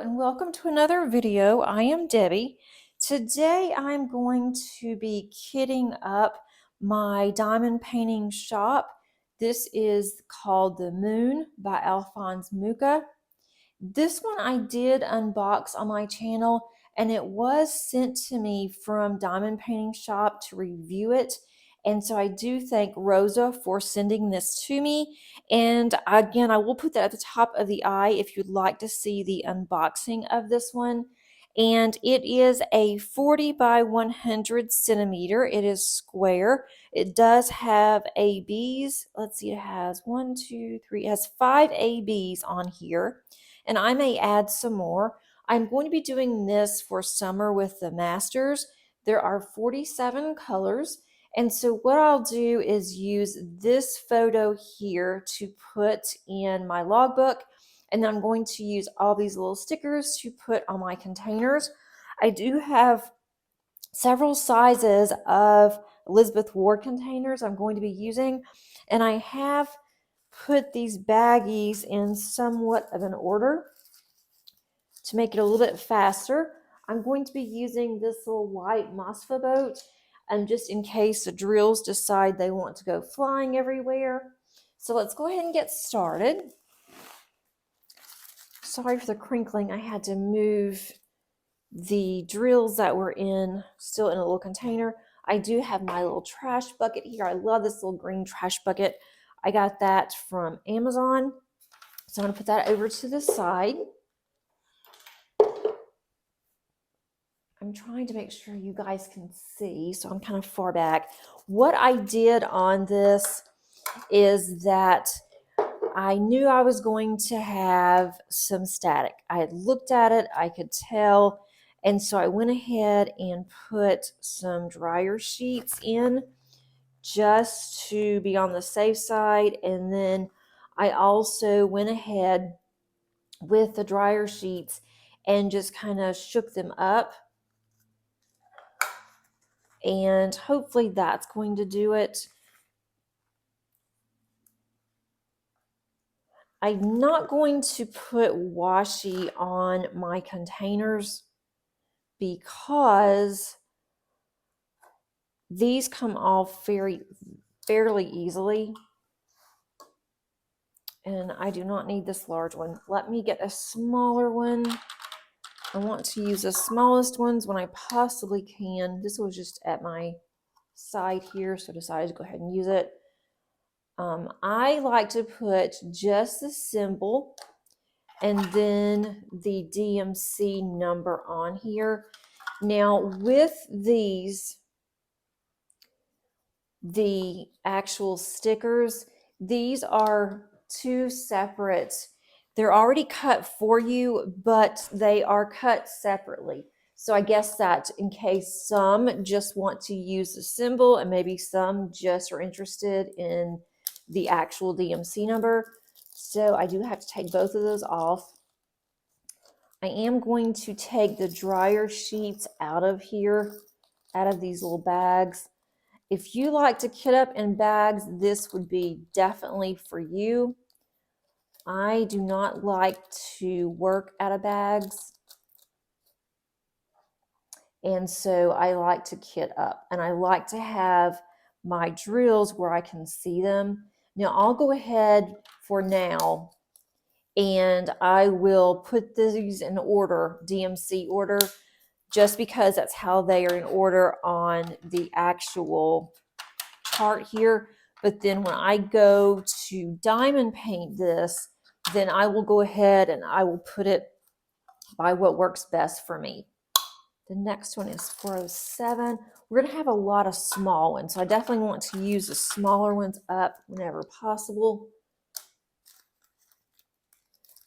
and welcome to another video. I am Debbie. Today I'm going to be kitting up my diamond painting shop. This is called The Moon by Alphonse Mucha. This one I did unbox on my channel, and it was sent to me from Diamond Painting Shop to review it. And so I do thank Rosa for sending this to me. And again, I will put that at the top of the eye if you'd like to see the unboxing of this one. And it is a 40 by 100 centimeter. It is square. It does have ABs. Let's see, it has 1, 2, 3, it has 5 ABs on here. And I may add some more. I'm going to be doing this for summer with the masters. There are 47 colors. And so what I'll do is use this photo here to put in my logbook. And then I'm going to use all these little stickers to put on my containers. I do have several sizes of Elizabeth Ward containers I'm going to be using. And I have put these baggies in somewhat of an order to make it a little bit faster. I'm going to be using this little white Mosfa boat, and just in case the drills decide they want to go flying everywhere. So let's go ahead and get started. Sorry for the crinkling. I had to move the drills that were still in a little container. I do have my little trash bucket here. I love this little green trash bucket. I got that from Amazon. So I'm going to put that over to the side. I'm trying to make sure you guys can see, so I'm kind of far back. What I did on this is that I knew I was going to have some static. I had looked at it, I could tell, and so I went ahead and put some dryer sheets in just to be on the safe side. And then I also went ahead with the dryer sheets and just kind of shook them up. And hopefully that's going to do it. I'm not going to put washi on my containers because these come off fairly easily. And I do not need this large one. Let me get a smaller one. I want to use the smallest ones when I possibly can. This was just at my side here, so I decided to go ahead and use it. I like to put just the symbol and then the DMC number on here. Now with these, the actual stickers, these are two separate. They're already cut for you, but they are cut separately. So I guess that in case some just want to use the symbol and maybe some just are interested in the actual DMC number. So I do have to take both of those off. I am going to take the dryer sheets out of here, out of these little bags. If you like to kit up in bags, this would be definitely for you. I do not like to work out of bags. And so I like to kit up, and I like to have my drills where I can see them. Now I'll go ahead for now and I will put these in order, DMC order, just because that's how they are in order on the actual chart here. But then when I go to diamond paint this, then I will go ahead and I will put it by what works best for me. The next one is 407. We're going to have a lot of small ones, so I definitely want to use the smaller ones up whenever possible.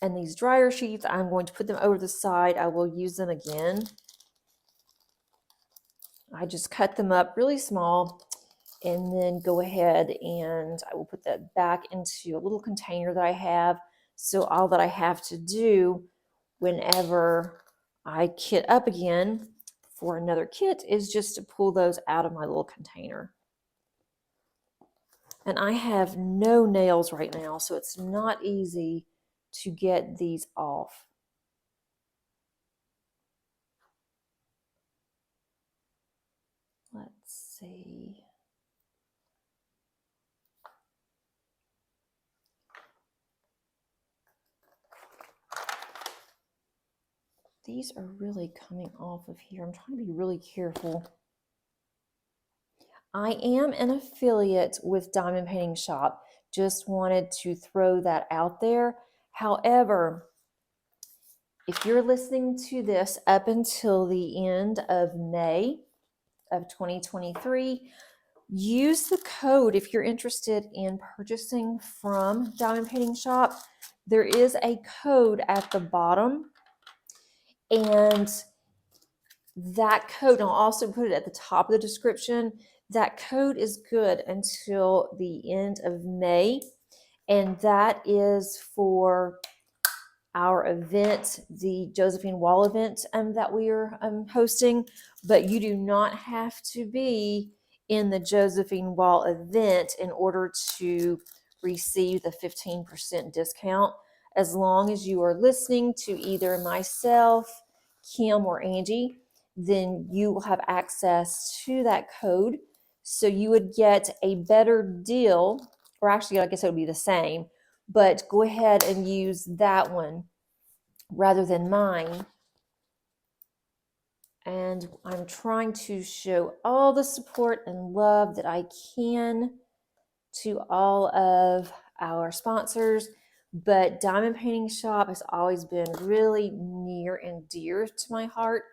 And these dryer sheets, I'm going to put them over the side. I will use them again. I just cut them up really small and then go ahead and I will put that back into a little container that I have. So all that I have to do whenever I kit up again for another kit is just to pull those out of my little container. And I have no nails right now, so it's not easy to get these off. Let's see. These are really coming off of here. I'm trying to be really careful. I am an affiliate with Diamond Painting Shop. Just wanted to throw that out there. However, if you're listening to this up until the end of May of 2023, use the code if you're interested in purchasing from Diamond Painting Shop. There is a code at the bottom, and that code, I'll also put it at the top of the description. That code is good until the end of May, and that is for our event, the Josephine Wall event that we are hosting. But you do not have to be in the Josephine Wall event in order to receive the 15% discount. As long as you are listening to either myself, Kim, or Angie, then you will have access to that code. So you would get a better deal, or actually, I guess it would be the same, but go ahead and use that one rather than mine. And I'm trying to show all the support and love that I can to all of our sponsors. But Diamond Painting Shop has always been really near and dear to my heart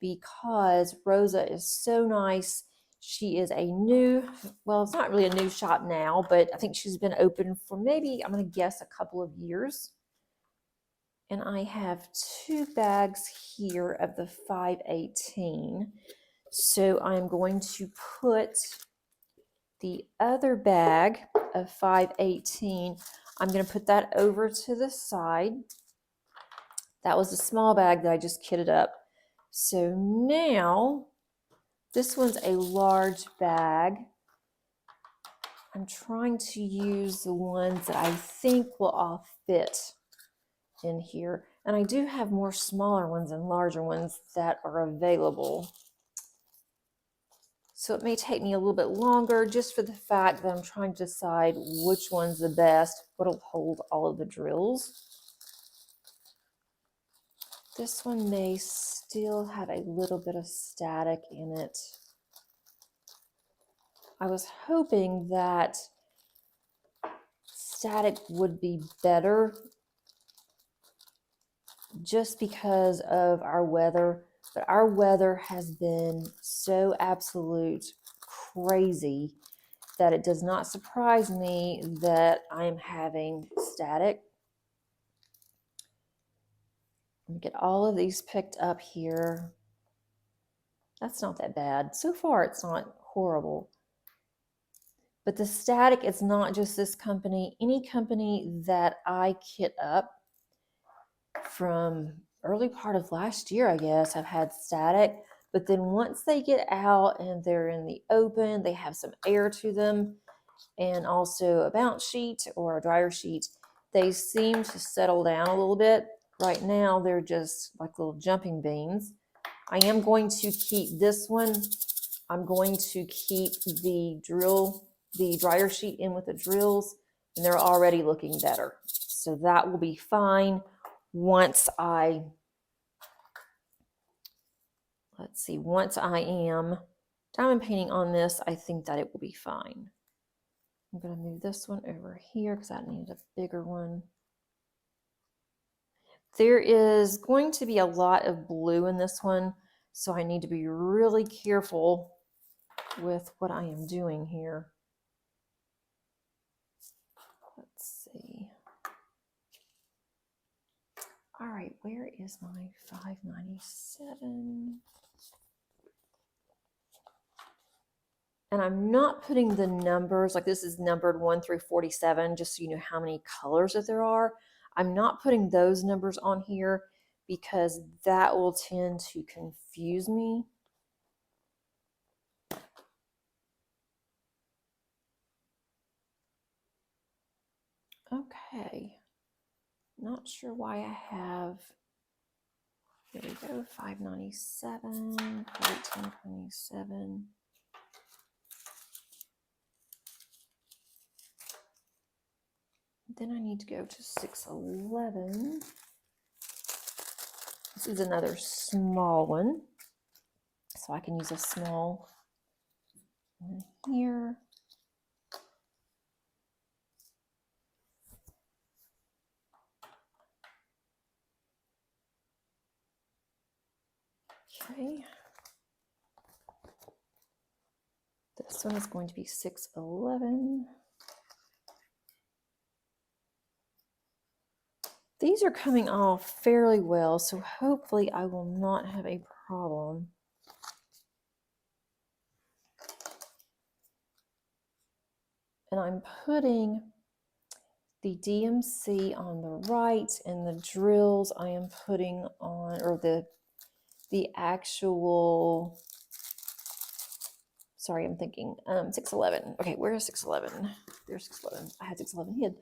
because Rosa is so nice. She is a new, well, it's not really a new shop now, but I think she's been open for maybe, I'm going to guess, a couple of years. And I have 2 bags here of the 518. So I'm going to put the other bag of 518, I'm going to put that over to the side. That was a small bag that I just kitted up. So now this one's a large bag. I'm trying to use the ones that I think will all fit in here. And I do have more smaller ones and larger ones that are available. So it may take me a little bit longer just for the fact that I'm trying to decide which one's the best, what'll hold all of the drills. This one may still have a little bit of static in it. I was hoping that static would be better just because of our weather, but our weather has been so absolute crazy that it does not surprise me that I am having static. Let me get all of these picked up here. That's not that bad. So far, it's not horrible. But the static is not just this company. Any company that I kit up from early part of last year, I guess, have had static. But then once they get out and they're in the open, they have some air to them, and also a bounce sheet or a dryer sheet, they seem to settle down a little bit. Right now, they're just like little jumping beans. I am going to keep this one. I'm going to keep the dryer sheet in with the drills, and they're already looking better. So that will be fine once I am diamond painting on this. I think that it will be fine. I'm going to move this one over here because I needed a bigger one. There is going to be a lot of blue in this one, so I need to be really careful with what I am doing here. Let's see. All right, where is my 597? And I'm not putting the numbers, like this is numbered 1 through 47, just so you know how many colors that there are. I'm not putting those numbers on here because that will tend to confuse me. Okay, not sure why I have, here we go, 597, 1827. Then I need to go to 611. This is another small one. So I can use a small one here. Okay. This one is going to be 611. These are coming off fairly well, so hopefully I will not have a problem. And I'm putting the DMC on the right, and the drills I am putting on, or the actual, sorry, I'm thinking 611. Okay, where is 611? There's 611. I had 611 hid.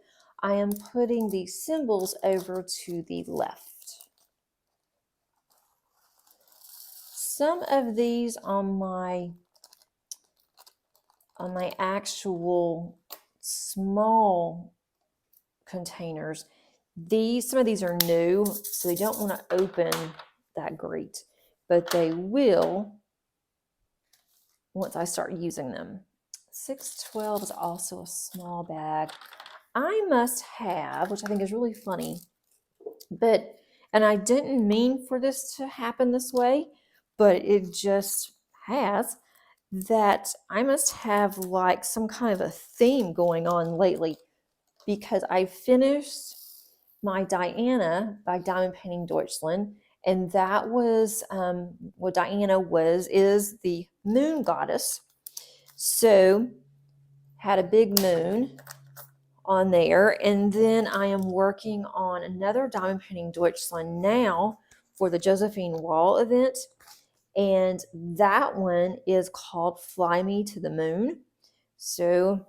I am putting the symbols over to the left. Some of these on my actual small containers, some of these are new, so they don't want to open that great, but they will once I start using them. 612 is also a small bag. I must have, which I think is really funny, and I didn't mean for this to happen this way, but it just has, that I must have like some kind of a theme going on lately, because I finished my Diana by Diamond Painting Deutschland, and that was what Diana is the moon goddess. So had a big moon on there, and then I am working on another Diamond Painting Deutschland now for the Josephine Wall event, and that one is called Fly Me to the Moon. So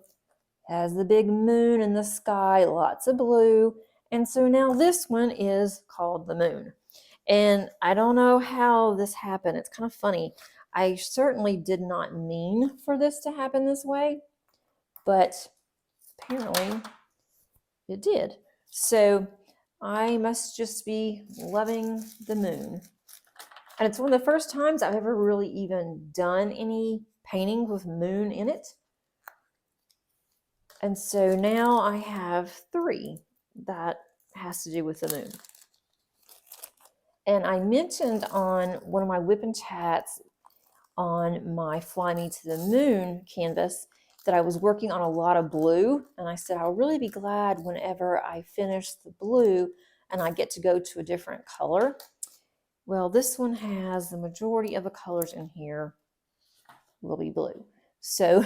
has the big moon in the sky, lots of blue, and so now this one is called the moon. And I don't know how this happened. It's kind of funny. I certainly did not mean for this to happen this way, but apparently it did. So I must just be loving the moon. And it's one of the first times I've ever really even done any painting with moon in it. And so now I have 3 that has to do with the moon. And I mentioned on one of my whip and chats on my Fly Me to the Moon canvas that I was working on a lot of blue, and I said I'll really be glad whenever I finish the blue and I get to go to a different color. Well, this one has the majority of the colors in here will be blue. So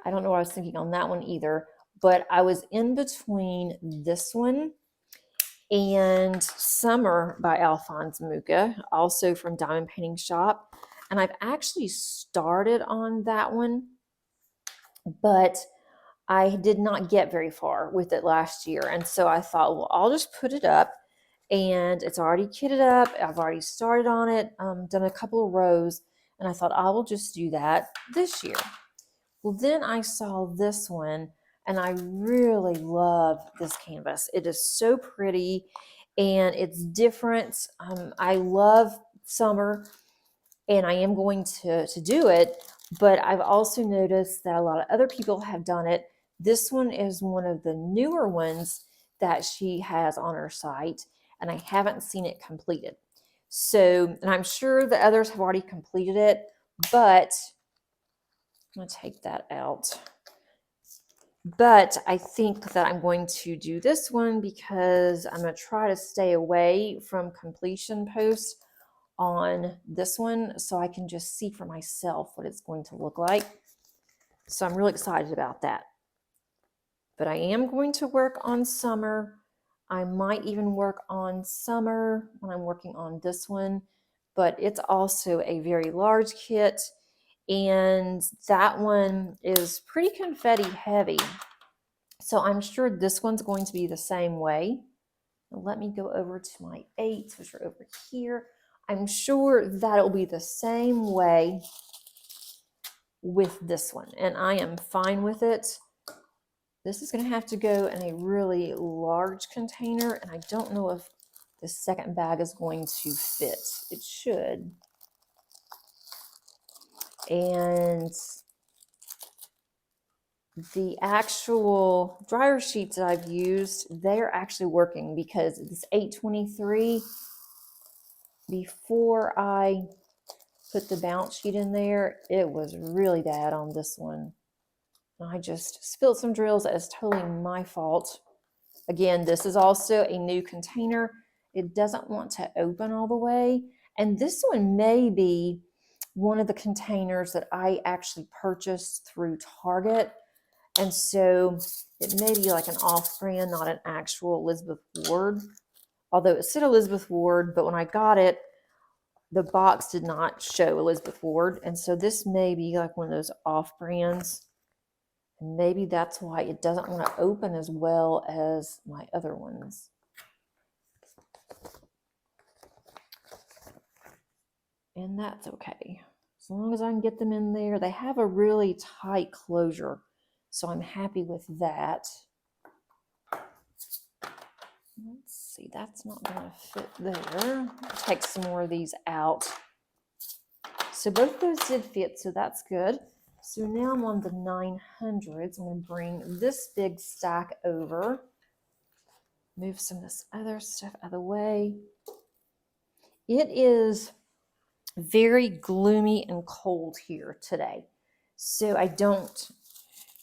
I don't know what I was thinking on that one either, but I was in between this one and Summer by Alphonse Mucha, also from Diamond Painting Shop. And I've actually started on that one, but I did not get very far with it last year. And so I thought, well, I'll just put it up, and it's already kitted up. I've already started on it, done a couple of rows, and I thought I will just do that this year. Well, then I saw this one, and I really love this canvas. It is so pretty, and it's different. I love summer, and I am going to do it, but I've also noticed that a lot of other people have done it. This one is one of the newer ones that she has on her site, and I haven't seen it completed. So, and I'm sure the others have already completed it, but I'm going to take that out. But I think that I'm going to do this one because I'm going to try to stay away from completion posts on this one so I can just see for myself what it's going to look like. So I'm really excited about that. But I am going to work on summer. I might even work on summer when I'm working on this one, but it's also a very large kit, and that one is pretty confetti heavy. So I'm sure this one's going to be the same way. Now let me go over to my 8s, which are over here. I'm sure that it'll be the same way with this one, and I am fine with it. This is going to have to go in a really large container, and I don't know if the second bag is going to fit. It should. And the actual dryer sheets that I've used, they're actually working, because this 823, before I put the bounce sheet in there, it was really bad on this one. I just spilled some drills. That is totally my fault. Again, this is also a new container. It doesn't want to open all the way. And this one may be one of the containers that I actually purchased through Target. And so it may be like an off-brand, not an actual Elizabeth Ward. Although it said Elizabeth Ward, but when I got it, the box did not show Elizabeth Ward. And so this may be like one of those off-brands. And maybe that's why it doesn't want to open as well as my other ones. And that's okay. As long as I can get them in there. They have a really tight closure, so I'm happy with that. Let's see, that's not going to fit there. I'll take some more of these out. So both of those did fit, so that's good. So now I'm on the 900s. I'm going to bring this big stack over. Move some of this other stuff out of the way. It is very gloomy and cold here today. So I don't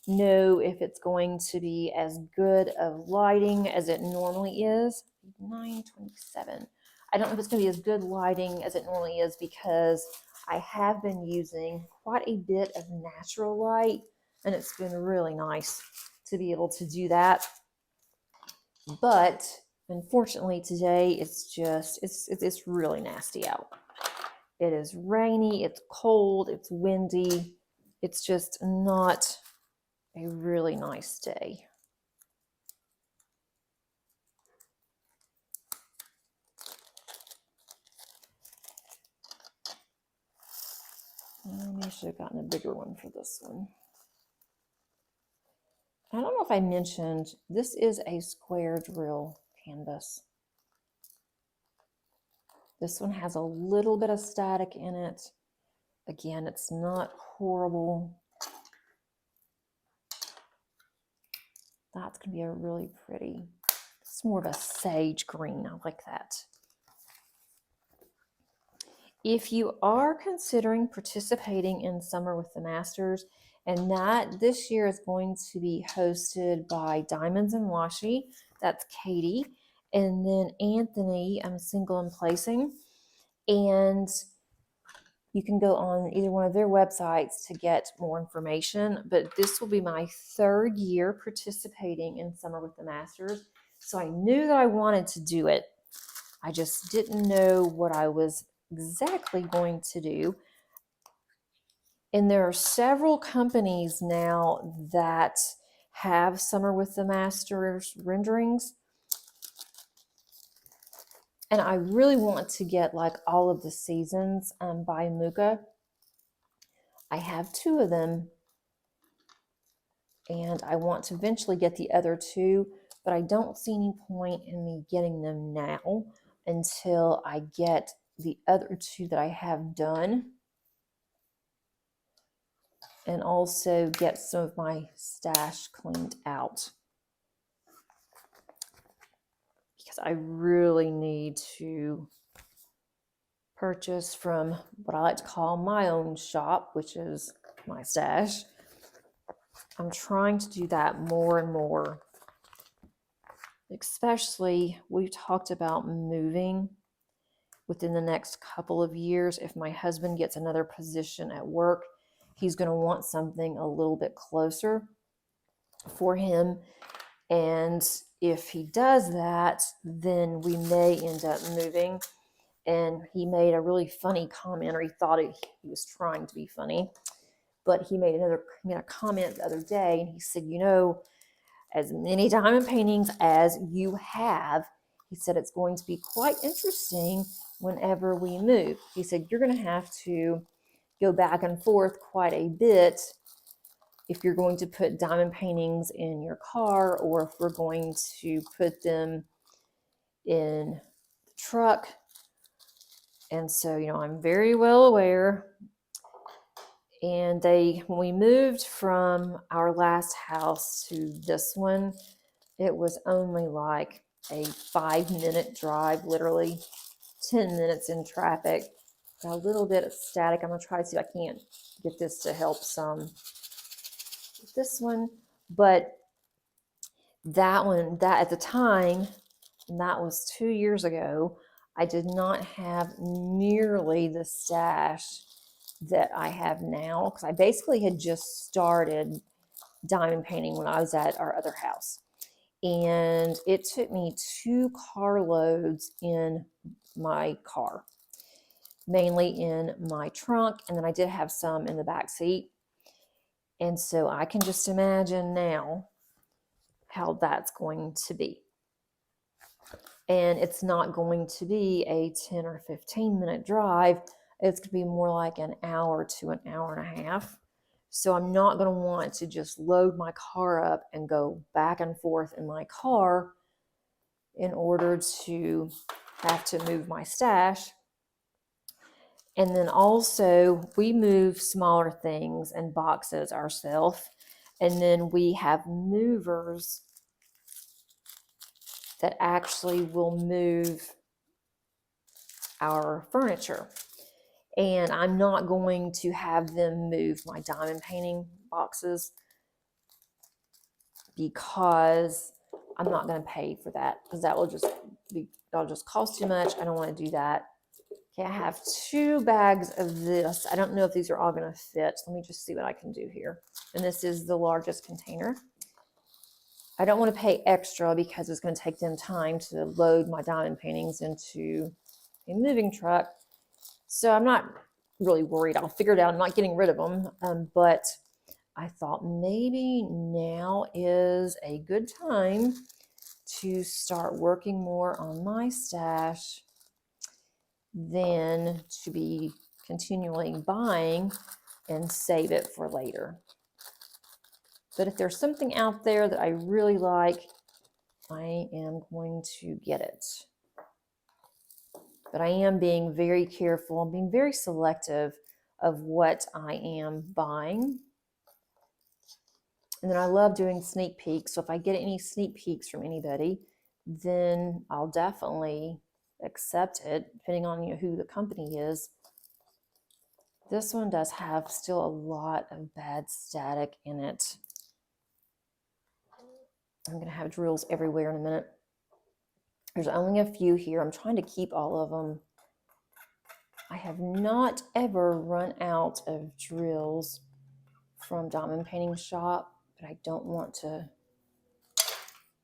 know if it's going to be as good of lighting as it normally is. 927. I don't know if it's going to be as good lighting as it normally is, because I have been using quite a bit of natural light, and it's been really nice to be able to do that. But unfortunately today it's really nasty out. It is rainy, it's cold, it's windy. It's just not a really nice day. Maybe I should have gotten a bigger one for this one. I don't know if I mentioned, this is a square drill canvas. This one has a little bit of static in it. Again, it's not horrible. That's going to be a really pretty, it's more of a sage green. I like that. If you are considering participating in Summer with the Masters, and that this year is going to be hosted by Diamonds and Washi, that's Katie, and then Anthony, I'm Single and Placing, and you can go on either one of their websites to get more information. But this will be my 3rd year participating in Summer with the Masters, so I knew that I wanted to do it. I just didn't know what I was exactly going to do. And there are several companies now that have Summer with the Masters renderings. And I really want to get like all of the seasons by Muka. I have 2 of them, and I want to eventually get the other 2, but I don't see any point in me getting them now until I get the other 2 that I have done, and also get some of my stash cleaned out, because I really need to purchase from what I like to call my own shop, which is my stash. I'm trying to do that more and more. Especially, we've talked about moving within the next couple of years. If my husband gets another position at work, he's going to want something a little bit closer for him. And if he does that, then we may end up moving. And he made a really funny comment, or he thought he was trying to be funny, but he made a comment the other day, and he said, you know, as many diamond paintings as you have, he said, it's going to be quite interesting whenever we move. He said, you're going to have to go back and forth quite a bit if you're going to put diamond paintings in your car, or if we're going to put them in the truck. And so, you know, I'm very well aware. And when we moved from our last house to this one, it was only like a 5-minute drive, literally 10 minutes in traffic. Got a little bit of static. I'm gonna try to see if I can't get this to help some with this one. But that one, that at the time, and that was 2 years ago, I did not have nearly the stash that I have now, because I basically had just started diamond painting when I was at our other house. And it took me 2 carloads in my car, mainly in my trunk, and then I did have some in the back seat. And so I can just imagine now how that's going to be. And it's not going to be a 10 or 15-minute drive. It's going to be more like an hour to an hour and a half. So I'm not going to want to just load my car up and go back and forth in my car in order to have to move my stash. And then also we move smaller things and boxes ourselves. And then we have movers that actually will move our furniture. And I'm not going to have them move my diamond painting boxes because I'm not going to pay for that, because that will just be, that'll just cost too much. I don't want to do that. Okay, I have 2 bags of this. I don't know if these are all going to fit. Let me just see what I can do here. And this is the largest container. I don't want to pay extra because it's going to take them time to load my diamond paintings into a moving truck. So I'm not really worried. I'll figure it out. I'm not getting rid of them. But I thought maybe now is a good time to start working more on my stash than to be continually buying and save it for later. But if there's something out there that I really like, I am going to get it. But I am being very careful. I'm being very selective of what I am buying. And then I love doing sneak peeks. So if I get any sneak peeks from anybody, then I'll definitely accept it, depending on, you know, who the company is. This one does have still a lot of bad static in it. I'm going to have drills everywhere in a minute. There's only a few here. I'm trying to keep all of them. I have not ever run out of drills from Diamond Painting Shop, but I don't want to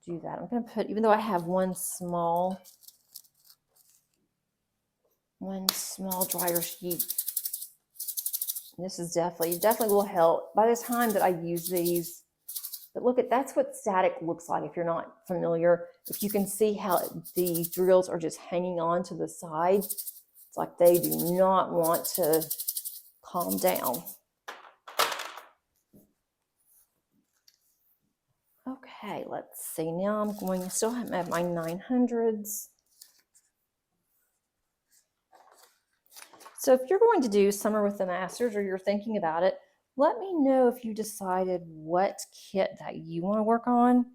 do that. I'm going to put, even though I have one small dryer sheet, this is definitely will help by the time that I use these. But look at, that's what static looks like if you're not familiar. If you can see how the drills are just hanging on to the side, it's like they do not want to calm down. Okay, let's see. Now I'm going to still have my 900s. So if you're going to do Summer with the Masters, or you're thinking about it, let me know if you decided what kit that you want to work on.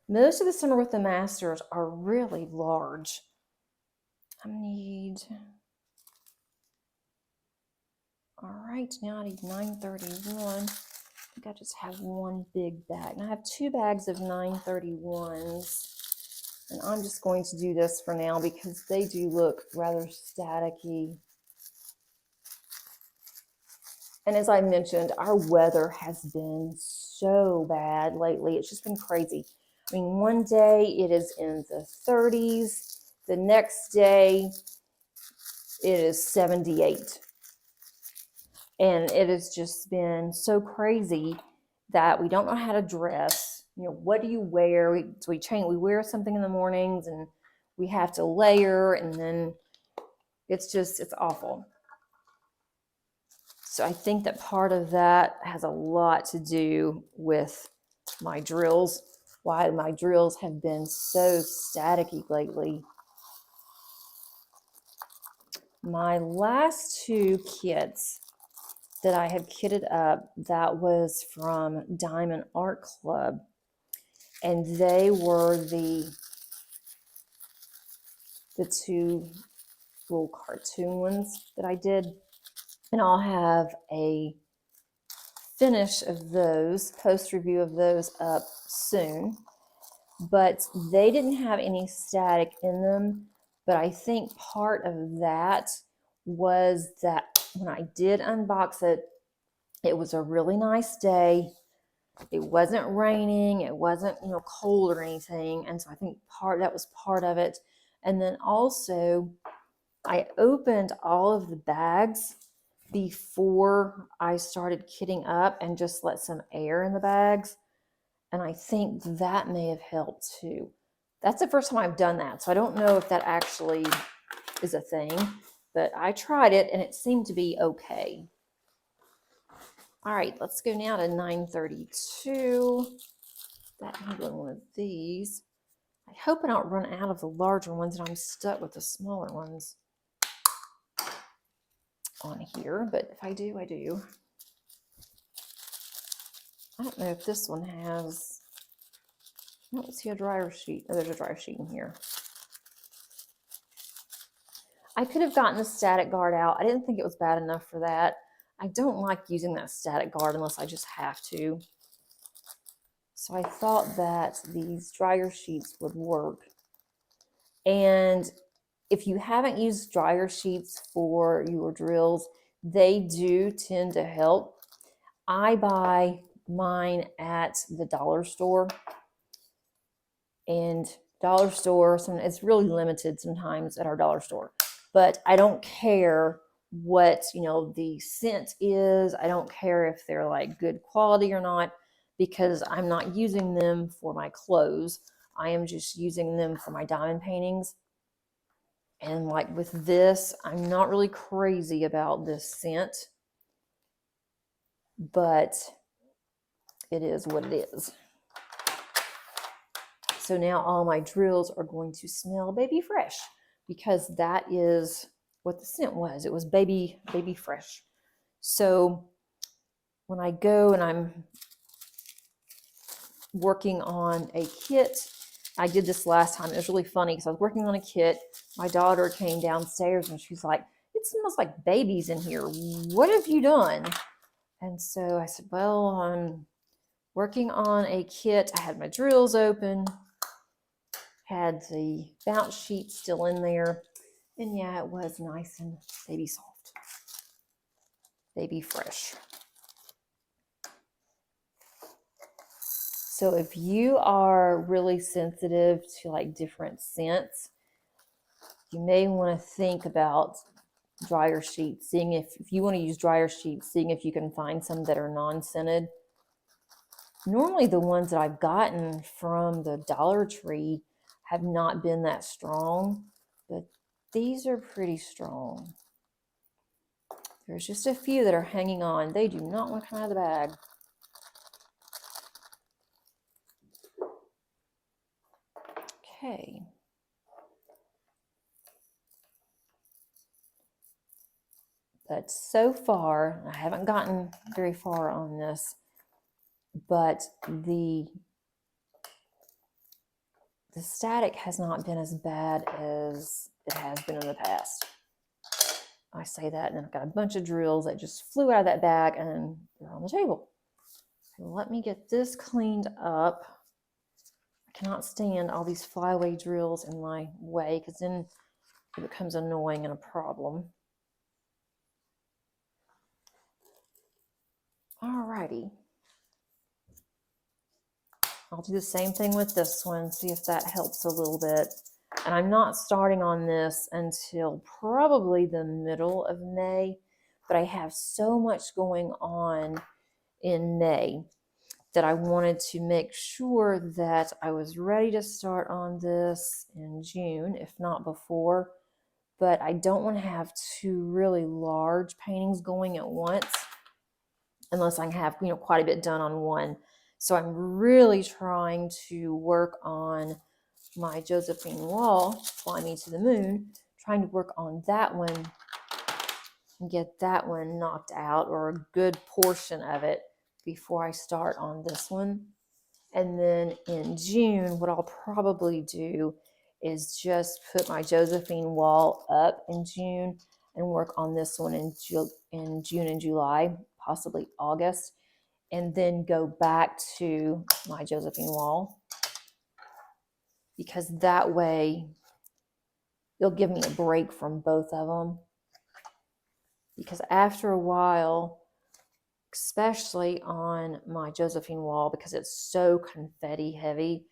Most of the Summer with the Masters are really large. I need, all right, now I need 931. I think I just have one big bag. And I have 2 bags of 931s. And I'm just going to do this for now because they do look rather staticky. And as I mentioned, our weather has been so bad lately. It's just been crazy. I mean, one day it is in the 30s. The next day it is 78. And it has just been so crazy that we don't know how to dress. You know, what do you wear? We wear something in the mornings and we have to layer, and then it's awful. So I think that part of that has a lot to do with my drills, why my drills have been so staticky lately. My last two kits that I have kitted up, that was from Diamond Art Club, and they were the two little cartoon ones that I did, and I'll have a finish of those, post review of those up soon. But they didn't have any static in them, but I think part of that was that when I did unbox it, it was a really nice day. It wasn't raining, it wasn't, you know, cold or anything, and so I think that was part of it. And then also I opened all of the bags before I started kitting up and just let some air in the bags, and I think that may have helped too. That's the first time I've done that, so I don't know if that actually is a thing, but I tried it and it seemed to be okay. All right, let's go now to 932. That handling one of these. I hope I don't run out of the larger ones and I'm stuck with the smaller ones on here, but if I do, I do. I don't know if this one has, I don't see a dryer sheet. Oh, there's a dryer sheet in here. I could have gotten the static guard out. I didn't think it was bad enough for that. I don't like using that static guard unless I just have to. So I thought that these dryer sheets would work. And if you haven't used dryer sheets for your drills, they do tend to help. I buy mine at the dollar store, and dollar store, it's really limited sometimes at our dollar store, but I don't care what, you know, the scent is. I don't care if they're like good quality or not, because I'm not using them for my clothes. I am just using them for my diamond paintings. And like with this, I'm not really crazy about this scent, but it is what it is. So now all my drills are going to smell baby fresh, because that is what the scent was. It was baby fresh. So when I go and I'm working on a kit, I did this last time. It was really funny because I was working on a kit. My daughter came downstairs and she's like, "It smells like babies in here. What have you done?" And so I said, "Well, I'm working on a kit." I had my drills open, had the bounce sheet still in there, and yeah, it was nice and baby soft, baby fresh. So if you are really sensitive to like different scents, you may want to think about dryer sheets, seeing if you want to use dryer sheets, seeing if you can find some that are non-scented. Normally the ones that I've gotten from the Dollar Tree have not been that strong, but these are pretty strong. There's just a few that are hanging on. They do not want to come out of the bag. Okay. But so far, I haven't gotten very far on this, but the static has not been as bad as it has been in the past. I say that, and then I've got a bunch of drills that just flew out of that bag and they're on the table. So let me get this cleaned up. I cannot stand all these flyaway drills in my way, because then it becomes annoying and a problem. Alrighty. I'll do the same thing with this one, see if that helps a little bit. And I'm not starting on this until probably the middle of May, but I have so much going on in May that I wanted to make sure that I was ready to start on this in June, if not before. But I don't want to have two really large paintings going at once. unless I have, quite a bit done on one. So I'm really trying to work on my Josephine wall, Fly Me to the Moon, trying to work on that one and get that one knocked out, or a good portion of it, before I start on this one. And then in June, what I'll probably do is just put my Josephine wall up in June and work on this one in June and July, possibly August, and then go back to my Josephine wall, because that way it'll give me a break from both of them. Because after a while, especially on my Josephine wall, because it's so confetti heavy,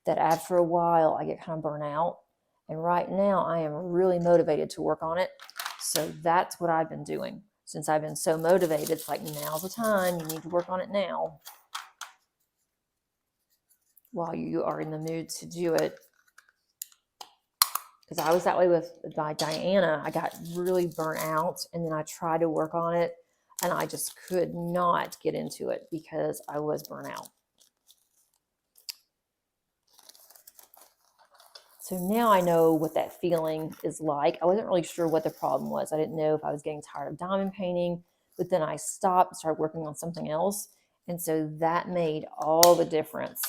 that after a while I get kind of burnt out. And right now I am really motivated to work on it. So that's what I've been doing. Since I've been so motivated, it's like, now's the time. You need to work on it now, while you are in the mood to do it. Because I was that way with my Diana. I got really burnt out, and then I tried to work on it, and I just could not get into it because I was burnt out. So now I know what that feeling is like. I wasn't really sure what the problem was. I didn't know if I was getting tired of diamond painting, but then I stopped and started working on something else. And so that made all the difference.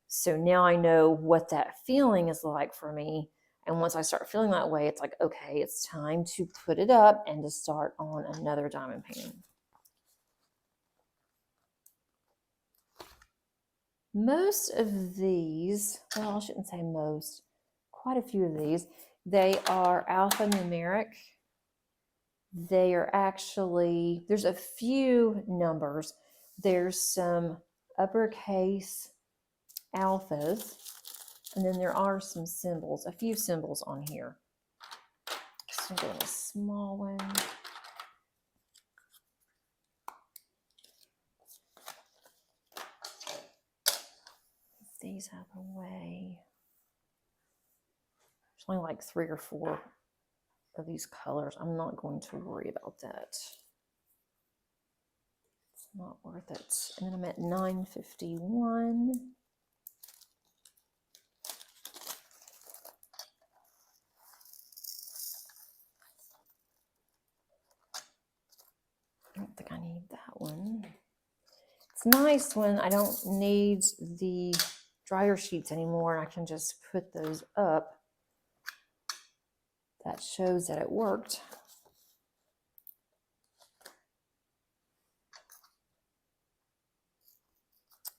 So now I know what that feeling is like for me. And once I start feeling that way, it's like, okay, it's time to put it up and to start on another diamond painting. Most of these, well, I shouldn't say most, quite a few of these, they are alphanumeric. They are actually, there's a few numbers. There's some uppercase alphas, and then there are some symbols, a few symbols on here. So I'm doing a small one. These out of the way. There's only like 3 or 4 of these colors. I'm not going to worry about that. It's not worth it. And then I'm at 951. I don't think I need that one. It's nice when I don't need the dryer sheets anymore and I can just put those up. That shows that it worked.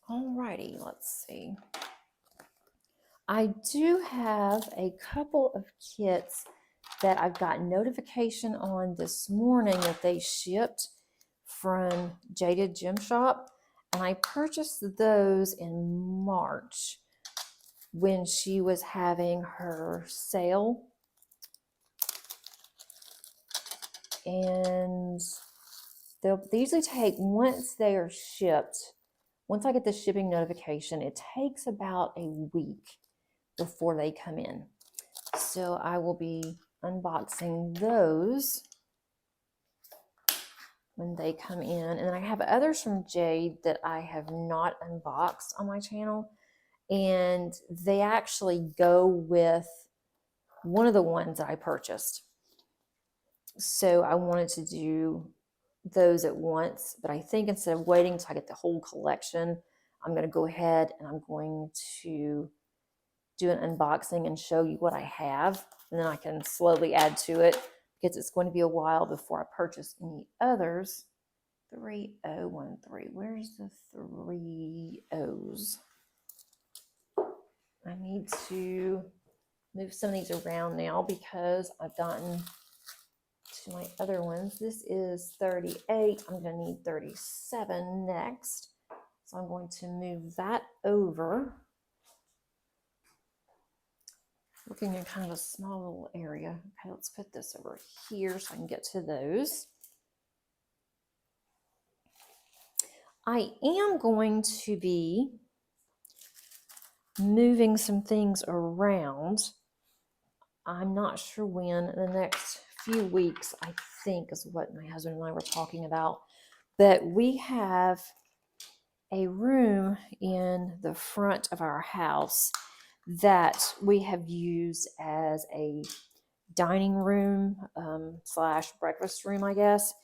Alrighty, let's see. I do have a couple of kits that I've got notification on this morning that they shipped from Jaded Gem Shop, and I purchased those in March when she was having her sale. And they usually take, once they are shipped, once I get the shipping notification, it takes about a week before they come in. So I will be unboxing those when they come in. And then I have others from Jade that I have not unboxed on my channel. And they actually go with one of the ones that I purchased. So I wanted to do those at once, but I think instead of waiting until I get the whole collection, I'm going to go ahead and I'm going to do an unboxing and show you what I have, and then I can slowly add to it, because it's going to be a while before I purchase any others. 3013, where's the 3 O's? I need to move some of these around now because I've gotten to my other ones. This is 38. I'm going to need 37 next. So I'm going to move that over. Looking at kind of a small little area. Okay, let's put this over here so I can get to those. I am going to be moving some things around. I'm not sure when. In the next few weeks, I think, is what my husband and I were talking about. But we have a room in the front of our house that we have used as a dining room slash breakfast room, I guess.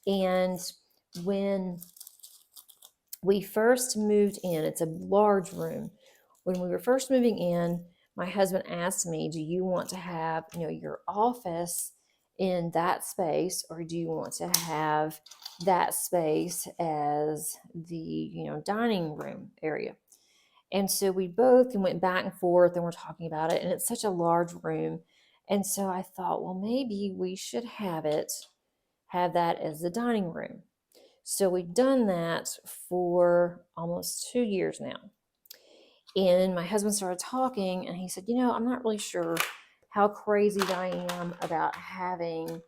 And when we first moved in, it's a large room. When we were first moving in, my husband asked me, do you want to have, your office in that space, or do you want to have that space as the, dining room area? And so we both went back and forth and we're talking about it, and it's such a large room. And so I thought, well, maybe we should have that as the dining room. So we've done that for almost 2 years now. And my husband started talking and he said, I'm not really sure how crazy I am about having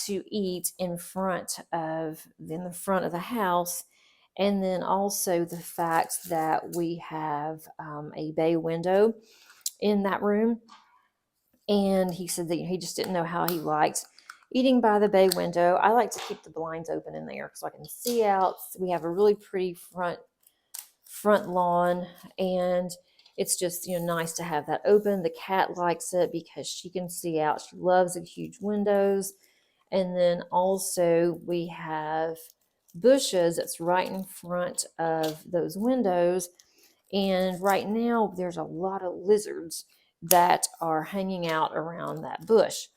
to eat in the front of the house. And then also the fact that we have a bay window in that room. And he said that he just didn't know how he liked eating by the bay window. I like to keep the blinds open in there so I can see out. We have a really pretty front lawn, and it's just nice to have that open. The cat likes it because she can see out. She loves the huge windows. And then also we have bushes that's right in front of those windows. And right now there's a lot of lizards that are hanging out around that bush.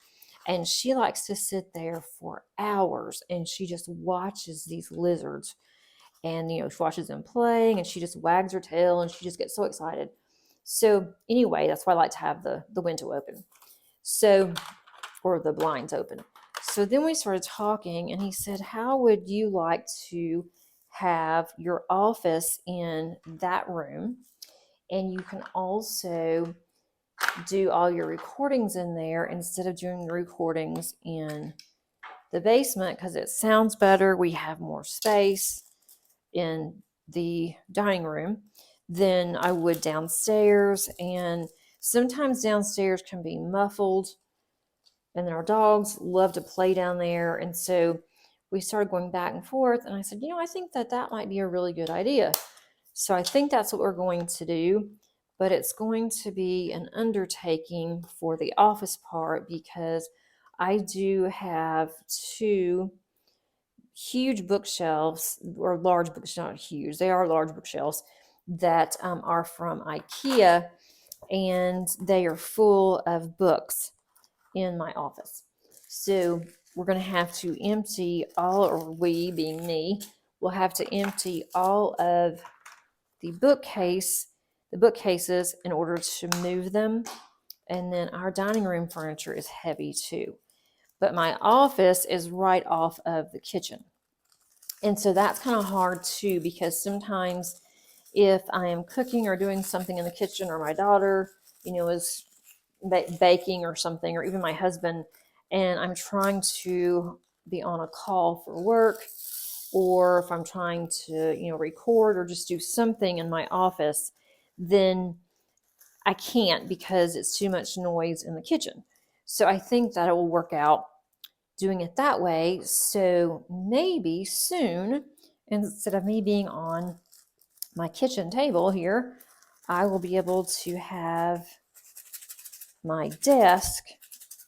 And she likes to sit there for hours and she just watches these lizards. And she watches them playing and she just wags her tail and she just gets so excited. So anyway, that's why I like to have the window open. So, or the blinds open. So then we started talking and he said, how would you like to have your office in that room? And you can also do all your recordings in there instead of doing the recordings in the basement because it sounds better. We have more space in the dining room than I would downstairs. And sometimes downstairs can be muffled. And then our dogs love to play down there. And so we started going back and forth. And I said, I think that might be a really good idea. So I think that's what we're going to do. But it's going to be an undertaking for the office part because I do have 2 huge bookshelves, or large bookshelves, not huge, they are large bookshelves that are from IKEA, and they are full of books in my office. So we're going to have to empty all, or we being me, will have to empty all of the bookcases in order to move them. And then our dining room furniture is heavy too. But my office is right off of the kitchen. And so that's kind of hard too, because sometimes if I am cooking or doing something in the kitchen, or my daughter, is baking or something, or even my husband, and I'm trying to be on a call for work, or if I'm trying to, record or just do something in my office, then I can't because it's too much noise in the kitchen. So I think that it will work out doing it that way. So maybe soon, instead of me being on my kitchen table here, I will be able to have my desk.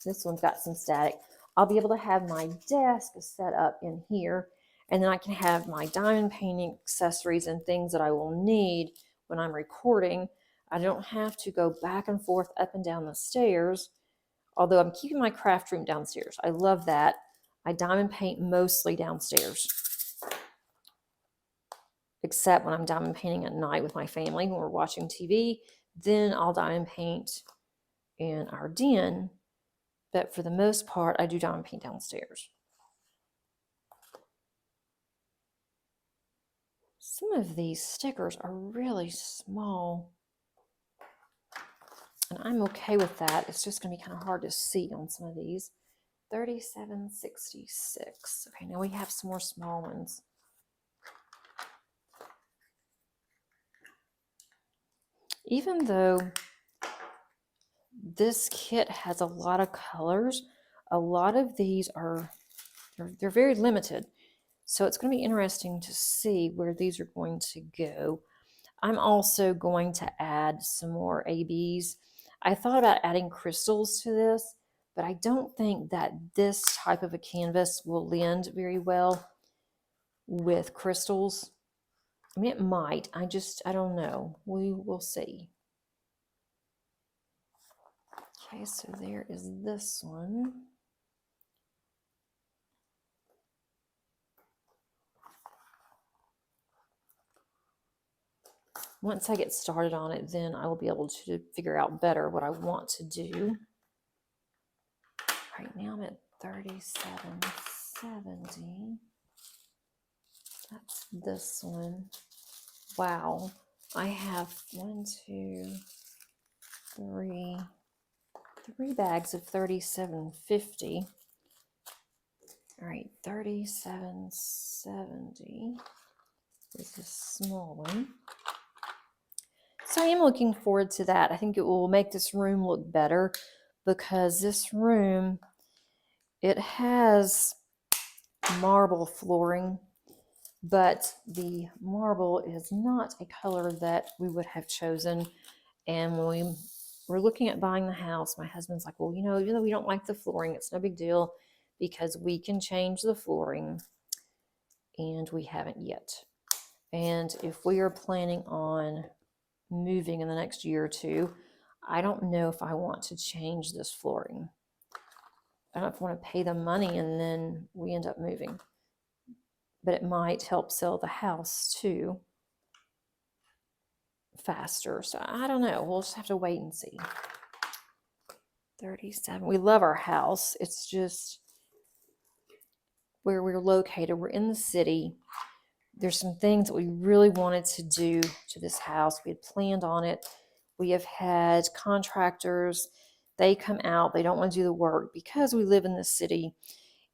This one's got some static. I'll be able to have my desk set up in here, and then I can have my diamond painting accessories and things that I will need when I'm recording. I don't have to go back and forth up and down the stairs, although I'm keeping my craft room downstairs. I love that. I diamond paint mostly downstairs, except when I'm diamond painting at night with my family when we're watching TV. Then I'll diamond paint in our den. But for the most part, I do diamond paint downstairs. Some of these stickers are really small, and I'm okay with that. It's just going to be kind of hard to see on some of these. 37.66. Okay, now we have some more small ones. Even though this kit has a lot of colors, a lot of these are they're very limited. So it's going to be interesting to see where these are going to go. I'm also going to add some more ABs. I thought about adding crystals to this, but I don't think that this type of a canvas will lend very well with crystals. I mean, it might. I don't know. We will see. Okay, so there is this one. Once I get started on it, then I will be able to figure out better what I want to do. Right now I'm at 37.70. That's this one. Wow. I have 3 bags of 37.50. All right, 37.70 is a small one. So I am looking forward to that. I think it will make this room look better because this room, it has marble flooring, but the marble is not a color that we would have chosen. And when we were looking at buying the house, my husband's like, well, you know, even though we don't like the flooring, it's no big deal because we can change the flooring, and we haven't yet. And if we are planning on moving in the next year or two, I don't know if I want to change this flooring. I don't know if I want to pay the money and then we end up moving. But it might help sell the house too faster. So I don't know. We'll just have to wait and see. 37. We love our house. It's just where we're located. We're in the city. There's some things that we really wanted to do to this house. We had planned on it. We have had contractors. They come out. They don't want to do the work because we live in the city.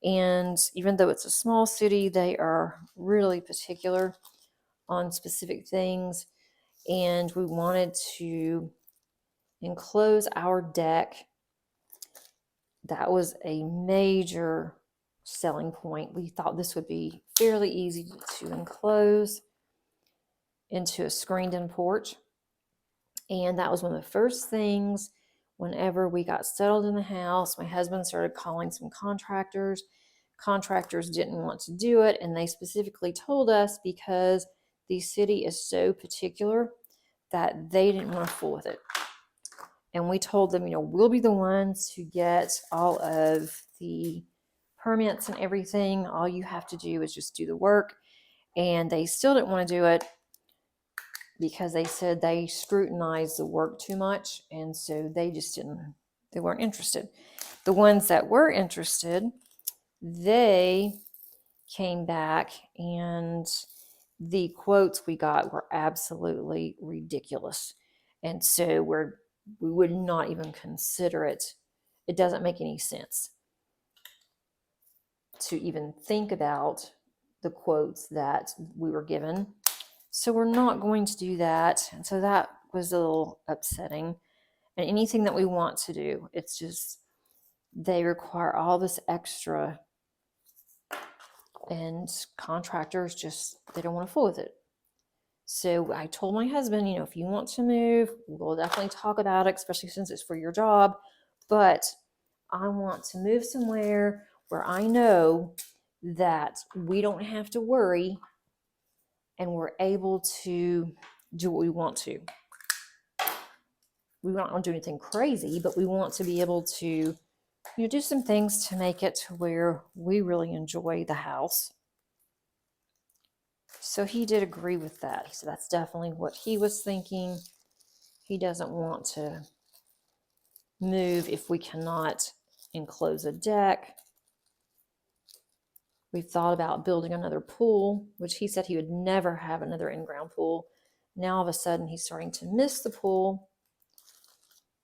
And even though it's a small city, they are really particular on specific things. And we wanted to enclose our deck. That was a major selling point. We thought this would be fairly easy to enclose into a screened-in porch. And that was one of the first things whenever we got settled in the house. My husband started calling some contractors. Contractors didn't want to do it, and they specifically told us because the city is so particular that they didn't want to fool with it. And we told them, you know, we'll be the ones to get all of the permits and everything. All you have to do is just do the work. And they still didn't want to do it because they said they scrutinized the work too much. And so they weren't interested. The ones that were interested, they came back, and the quotes we got were absolutely ridiculous. And so we would not even consider it. It doesn't make any sense to even think about the quotes that we were given. So we're not going to do that. And so that was a little upsetting. And anything that we want to do, it's just, they require all this extra, and contractors just, they don't want to fool with it. So I told my husband, you know, if you want to move, we'll definitely talk about it, especially since it's for your job. But I want to move somewhere where I know that we don't have to worry and we're able to do what we want to. We don't want to do anything crazy, but we want to be able to, you know, do some things to make it to where we really enjoy the house. So he did agree with that. He said that's definitely what he was thinking. He doesn't want to move if we cannot enclose a deck. We've thought about building another pool, which he said he would never have another in-ground pool. Now all of a sudden he's starting to miss the pool,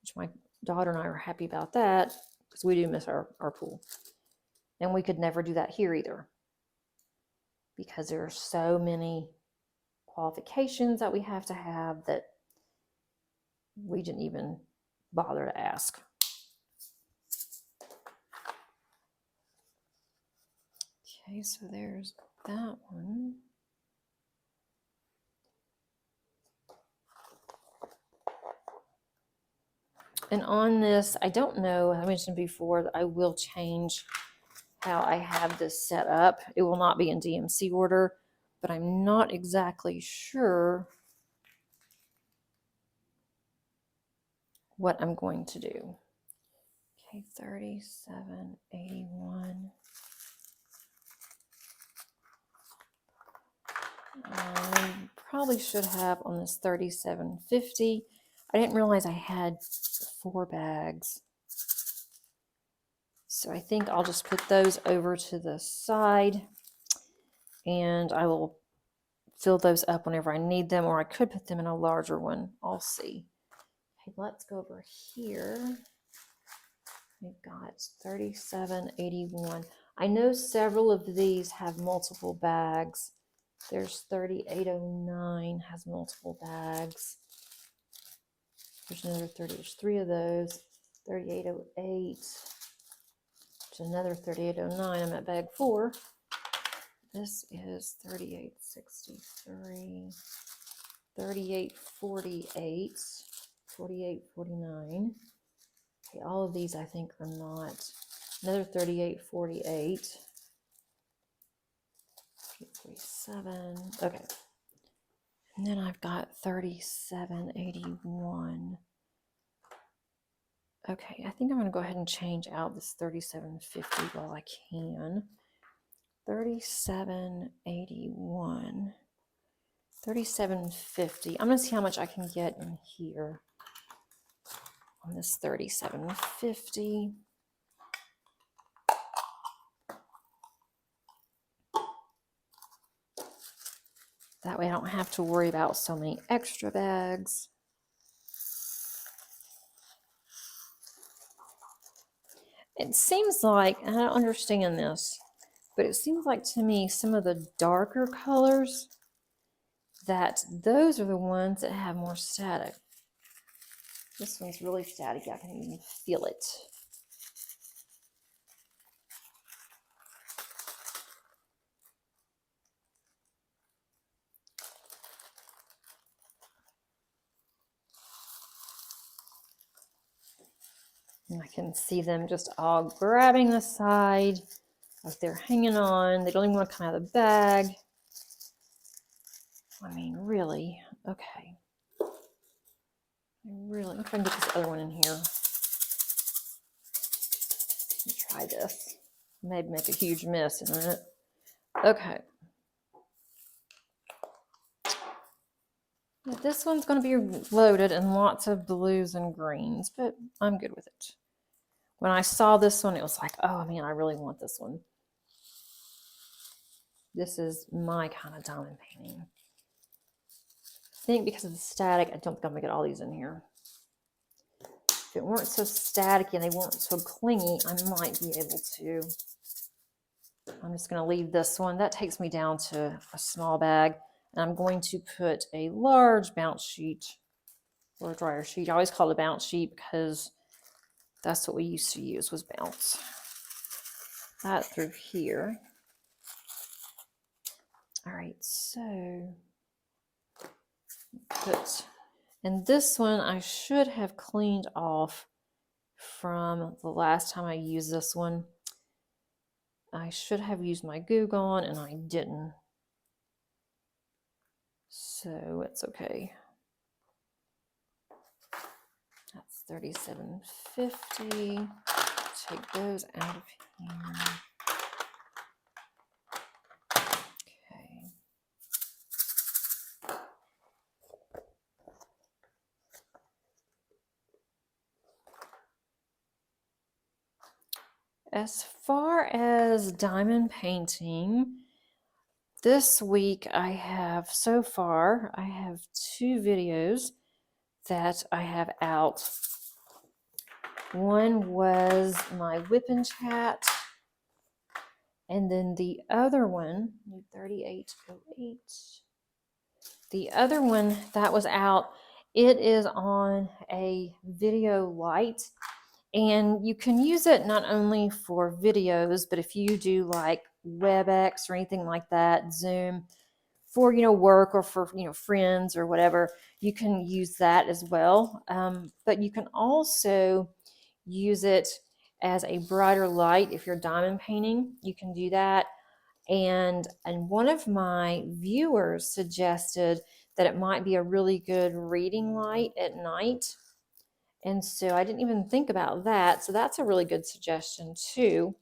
which my daughter and I are happy about that because we do miss our pool. And we could never do that here either because there are so many qualifications that we have to have that we didn't even bother to ask. Okay, so there's that one. And on this, I don't know, I mentioned before that I will change how I have this set up. It will not be in DMC order, but I'm not exactly sure what I'm going to do. Okay, 3781. I probably should have on this 3750. I didn't realize I had 4 bags. So I think I'll just put those over to the side and I will fill those up whenever I need them, or I could put them in a larger one. I'll see. Okay, let's go over here. We've got 3781. I know several of these have multiple bags. There's 3809 has multiple bags. There's another 30, there's 3 of those. 3808. There's another 3809. I'm at bag 4. This is 3863, 3848, 4849. Okay, all of these I think are not. Another 3848, 47. Okay. And then I've got 3781. Okay, I think I'm going to go ahead and change out this 3750 while I can. 3781. 3750. I'm going to see how much I can get in here on this 3750. That way I don't have to worry about so many extra bags. It seems like, and I don't understand this, but it seems like to me some of the darker colors, that those are the ones that have more static. This one's really static. I can even feel it. And I can see them just all grabbing the side, like they're hanging on. They don't even want to come out of the bag. I mean, really? Okay. Really, I'm trying to get this other one in here. Let me try this. Maybe make a huge mess in it. Okay. Yeah, this one's going to be loaded in lots of blues and greens, but I'm good with it. When I saw this one, it was like, oh man, I really want this one. This is my kind of diamond painting. I think because of the static, I don't think I'm going to get all these in here. If it weren't so staticky and they weren't so clingy, I might be able to. I'm just going to leave this one. That takes me down to a small bag. And I'm going to put a large bounce sheet or a dryer sheet. I always call it a bounce sheet because that's what we used to use, was bounce. That through here. All right, so put, and this one I should have cleaned off from the last time I used this one. I should have used my Goo Gone and I didn't. So it's okay. That's 3750. Take those out of here. Okay. As far as diamond painting, this week I have, so far, I have 2 videos that I have out. One was my whip and chat, and then the other one, 3808. The other one that was out, it is on a video light, and you can use it not only for videos, but if you do like WebEx or anything like that, Zoom, for, you know, work or for, you know, friends or whatever, you can use that as well. But you can also use it as a brighter light if you're diamond painting. You can do that. And one of my viewers suggested that it might be a really good reading light at night. And so I didn't even think about that. So that's a really good suggestion too.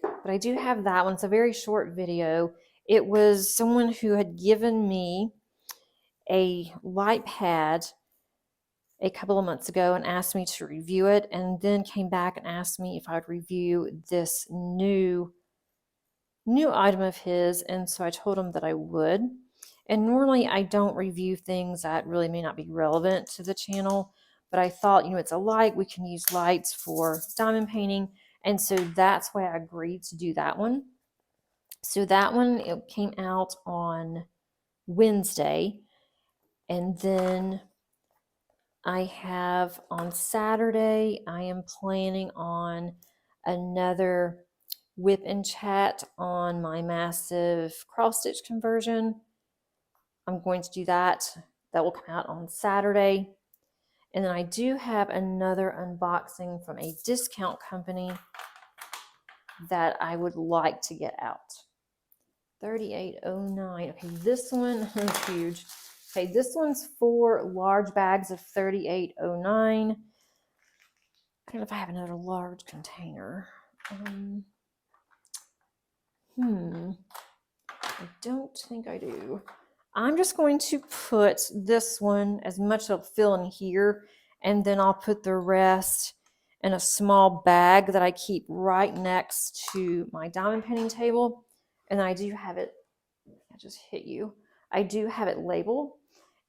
But I do have that one. It's a very short video. It was someone who had given me a light pad a couple of months ago and asked me to review it, and then came back and asked me if I would review this new item of his. And so I told him that I would. And normally I don't review things that really may not be relevant to the channel, but I thought, you know, it's a light, we can use lights for diamond painting. And so that's why I agreed to do that one. So that one, it came out on Wednesday. And then I have on Saturday, I am planning on another whip and chat on my massive cross stitch conversion. I'm going to do that. That will come out on Saturday. And then I do have another unboxing from a discount company that I would like to get out. 3809. Okay, this one is huge. Okay, this one's 4 large bags of 3809. I don't know if I have another large container. I don't think I do. I'm just going to put this one, as much as I'll fill in here, and then I'll put the rest in a small bag that I keep right next to my diamond painting table. And I do have it, I just hit you. I do have it labeled,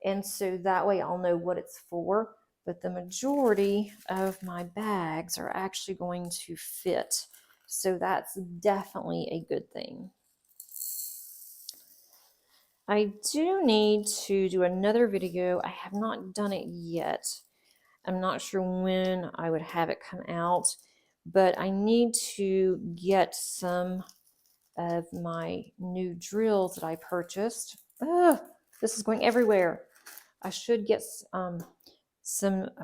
and so that way I'll know what it's for. But the majority of my bags are actually going to fit. So that's definitely a good thing. I do need to do another video. I have not done it yet. I'm not sure when I would have it come out, but I need to get some of my new drills that I purchased. Ugh, this is going everywhere. I should get I'm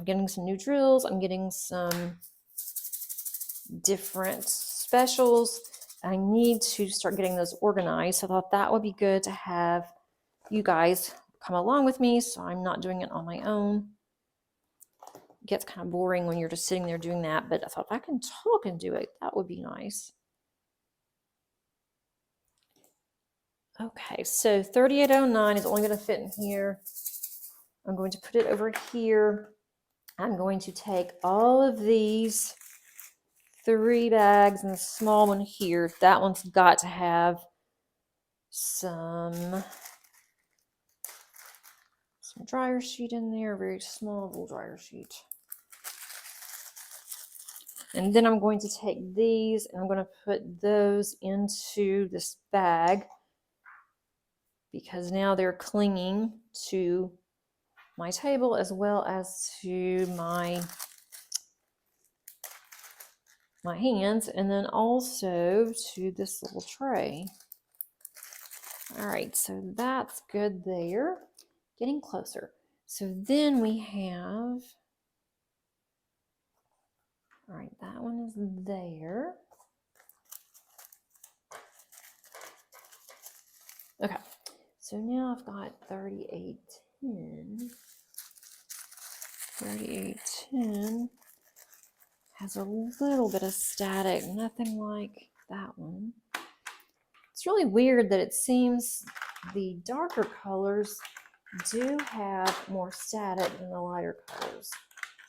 getting some new drills. I'm getting some different specials. I need to start getting those organized. So I thought that would be good to have you guys come along with me, so I'm not doing it on my own. It gets kind of boring when you're just sitting there doing that, but I thought if I can talk and do it, that would be nice. Okay, so 3809 is only going to fit in here. I'm going to put it over here. I'm going to take all of these 3 bags and the small one here. That one's got to have some dryer sheet in there, very small little dryer sheet. And then I'm going to take these and I'm going to put those into this bag because now they're clinging to my table as well as to my hands, and then also to this little tray. All right, so that's good there. Getting closer. So then we have, all right, that one is there. Okay, so now I've got 3810. 3810 has a little bit of static, nothing like that one. It's really weird that it seems the darker colors do have more static than the lighter colors.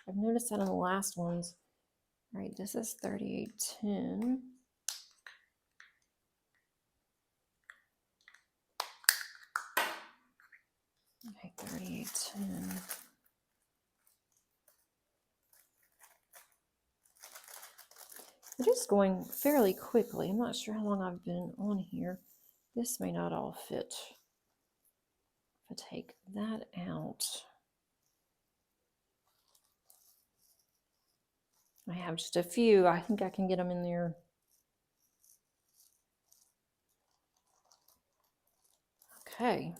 I've noticed that on the last ones. All right, this is 3810. Okay, 3810. It is going fairly quickly. I'm not sure how long I've been on here. This may not all fit. If I take that out, I have just a few. I think I can get them in there Okay.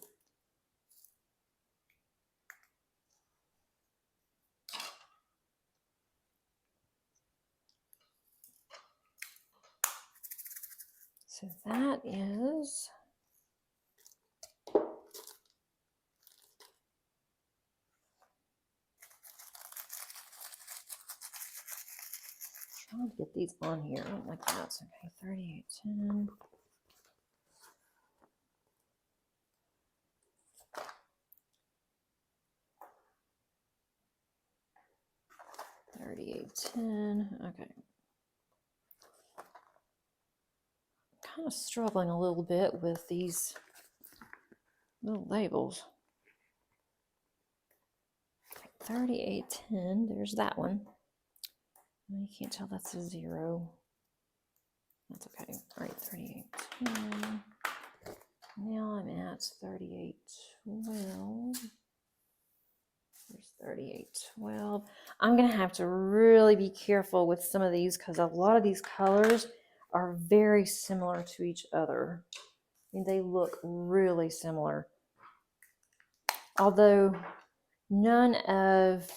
So that is trying to get these on here like that. Okay, 3810. Okay. Kind of struggling a little bit with these little labels. 3810, there's that one. You can't tell that's a 0. That's okay. All right, 3810. Now I'm at 3812. There's 3812. I'm going to have to really be careful with some of these because a lot of these colors are very similar to each other. I mean, they look really similar. Although none of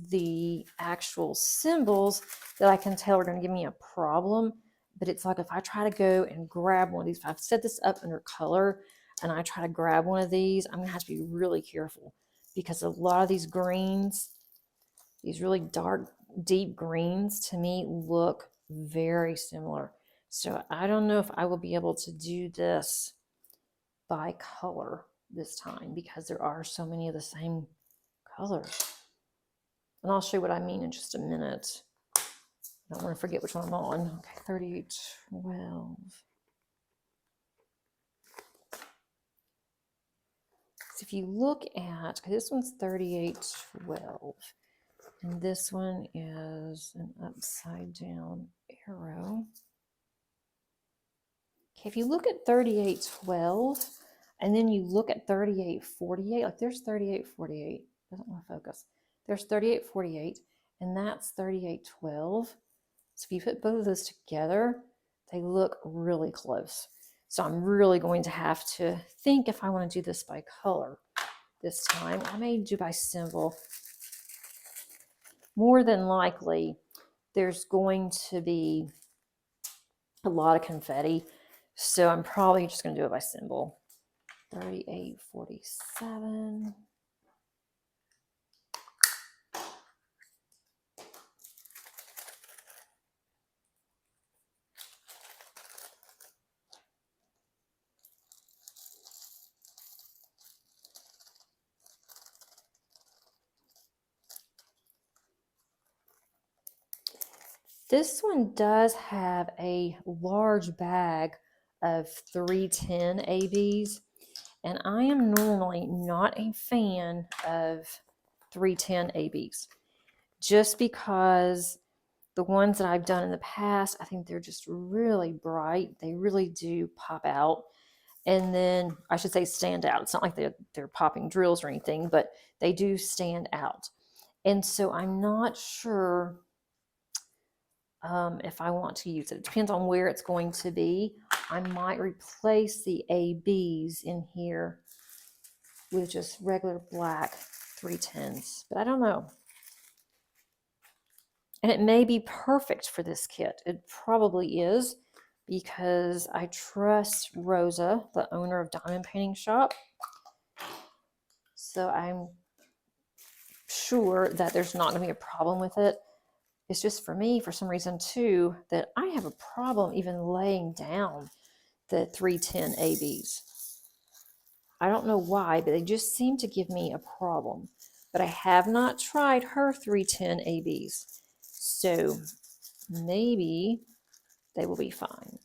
the actual symbols that I can tell are going to give me a problem. But it's like if I try to go and grab one of these, if I've set this up under color and I try to grab one of these, I'm going to have to be really careful because a lot of these greens, these really dark, deep greens to me look very similar. So I don't know if I will be able to do this by color this time because there are so many of the same colors. And I'll show you what I mean in just a minute. I don't want to forget which one I'm on. Okay, 3812. So if you look at, okay, this one's 3812. And this one is an upside down arrow. Okay, if you look at 3812 and then you look at 3848, like there's 3848, doesn't want to focus. There's 3848 and that's 3812. So if you put both of those together, they look really close. So I'm really going to have to think if I want to do this by color this time. I may do by symbol. More than likely, there's going to be a lot of confetti. So I'm probably just going to do it by symbol. 3847. This one does have a large bag of 310 ABs, and I am normally not a fan of 310 ABs just because the ones that I've done in the past, I think they're just really bright. They really do pop out. And then I should say stand out. It's not like they're popping drills or anything, but they do stand out. And so I'm not sure if I want to use it. It depends on where it's going to be. I might replace the ABs in here with just regular black 310s, but I don't know. And it may be perfect for this kit. It probably is because I trust Rosa, the owner of Diamond Painting Shop. So I'm sure that there's not going to be a problem with it. It's just for me, for some reason too, that I have a problem even laying down the 310 ABs. I don't know why, but they just seem to give me a problem. But I have not tried her 310 ABs. So maybe they will be fine.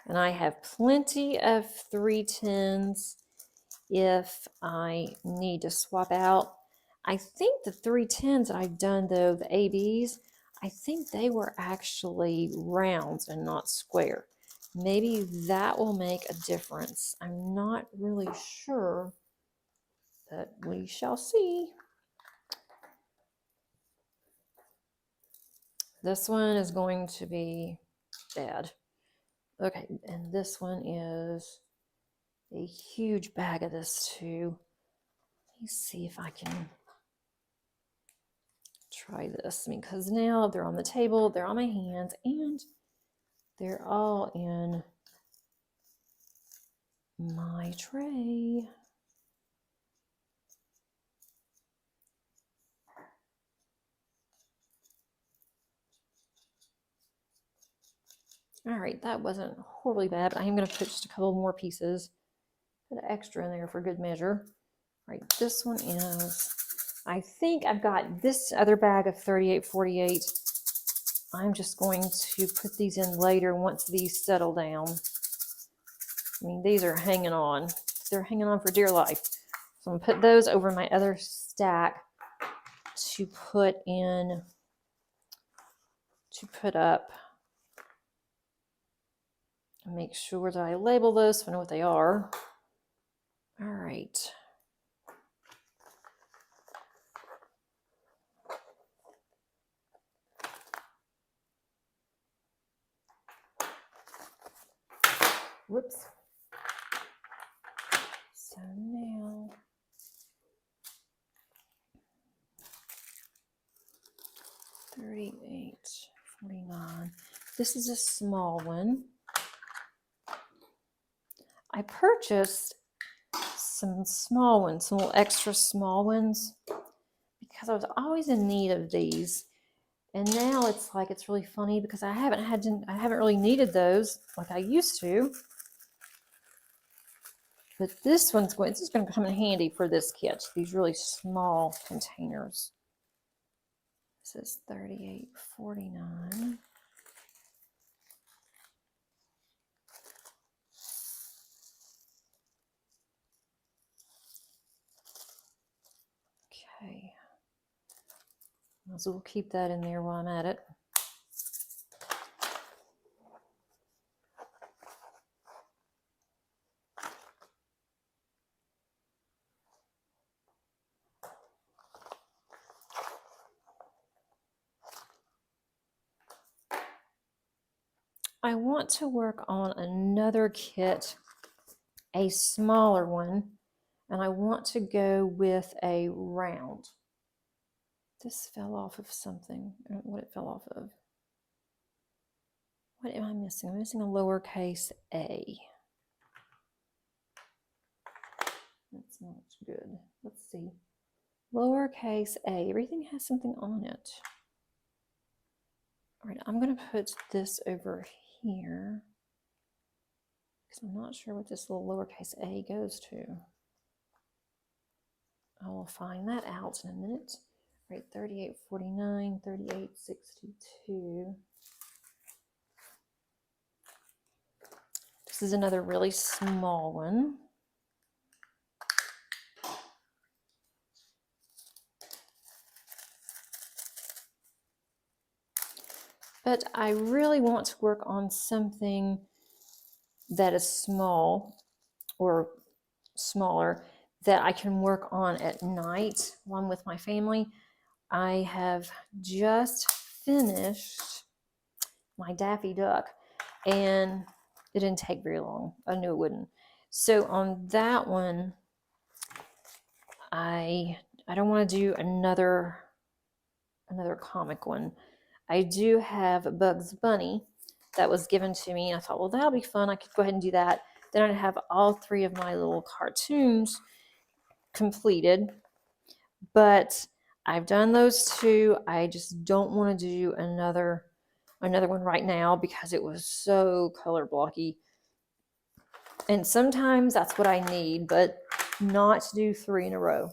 And I have plenty of 310s if I need to swap out. I think the 310s that I've done though, the ABs, I think they were actually rounds and not square. Maybe that will make a difference. I'm not really sure, but we shall see. This one is going to be bad. Okay, and this one is a huge bag of this too. Let me see if I can try this. I mean, because now they're on the table, they're on my hands, and they're all in my tray. All right, that wasn't horribly bad, but I am going to put just a couple more pieces. Put an extra in there for good measure. All right, this one is, I think I've got this other bag of 3848. I'm just going to put these in later once these settle down. I mean, these are hanging on. They're hanging on for dear life. So I'm going to put those over my other stack to put up. Make sure that I label those so I know what they are. All right. Whoops. So now, $38.49. This is a small one. I purchased some small ones, some little extra small ones, because I was always in need of these. And now it's like, it's really funny because I haven't really needed those like I used to. But this is going to come in handy for this kit, these really small containers. This is $38.49. Okay. Might as well keep that in there while I'm at it. I want to work on another kit, a smaller one, and I want to go with a round. This fell off of something. I don't know what it fell off of. What am I missing? I'm missing a lowercase a. That's not good. Let's see. Lowercase a. Everything has something on it. All right, I'm going to put this over here because I'm not sure what this little lowercase a goes to. I will find that out in a minute. All right, $38.49, $38.62. This is another really small one. But I really want to work on something that is small or smaller that I can work on at night while I'm with my family. I have just finished my Daffy Duck and it didn't take very long. I knew it wouldn't. So on that one, I don't want to do another comic one. I do have Bugs Bunny that was given to me, and I thought, well, that'll be fun. I could go ahead and do that. Then I'd have all three of my little cartoons completed. But I've done those two. I just don't want to do another one right now because it was so color blocky. And sometimes that's what I need, but not to do 3 in a row.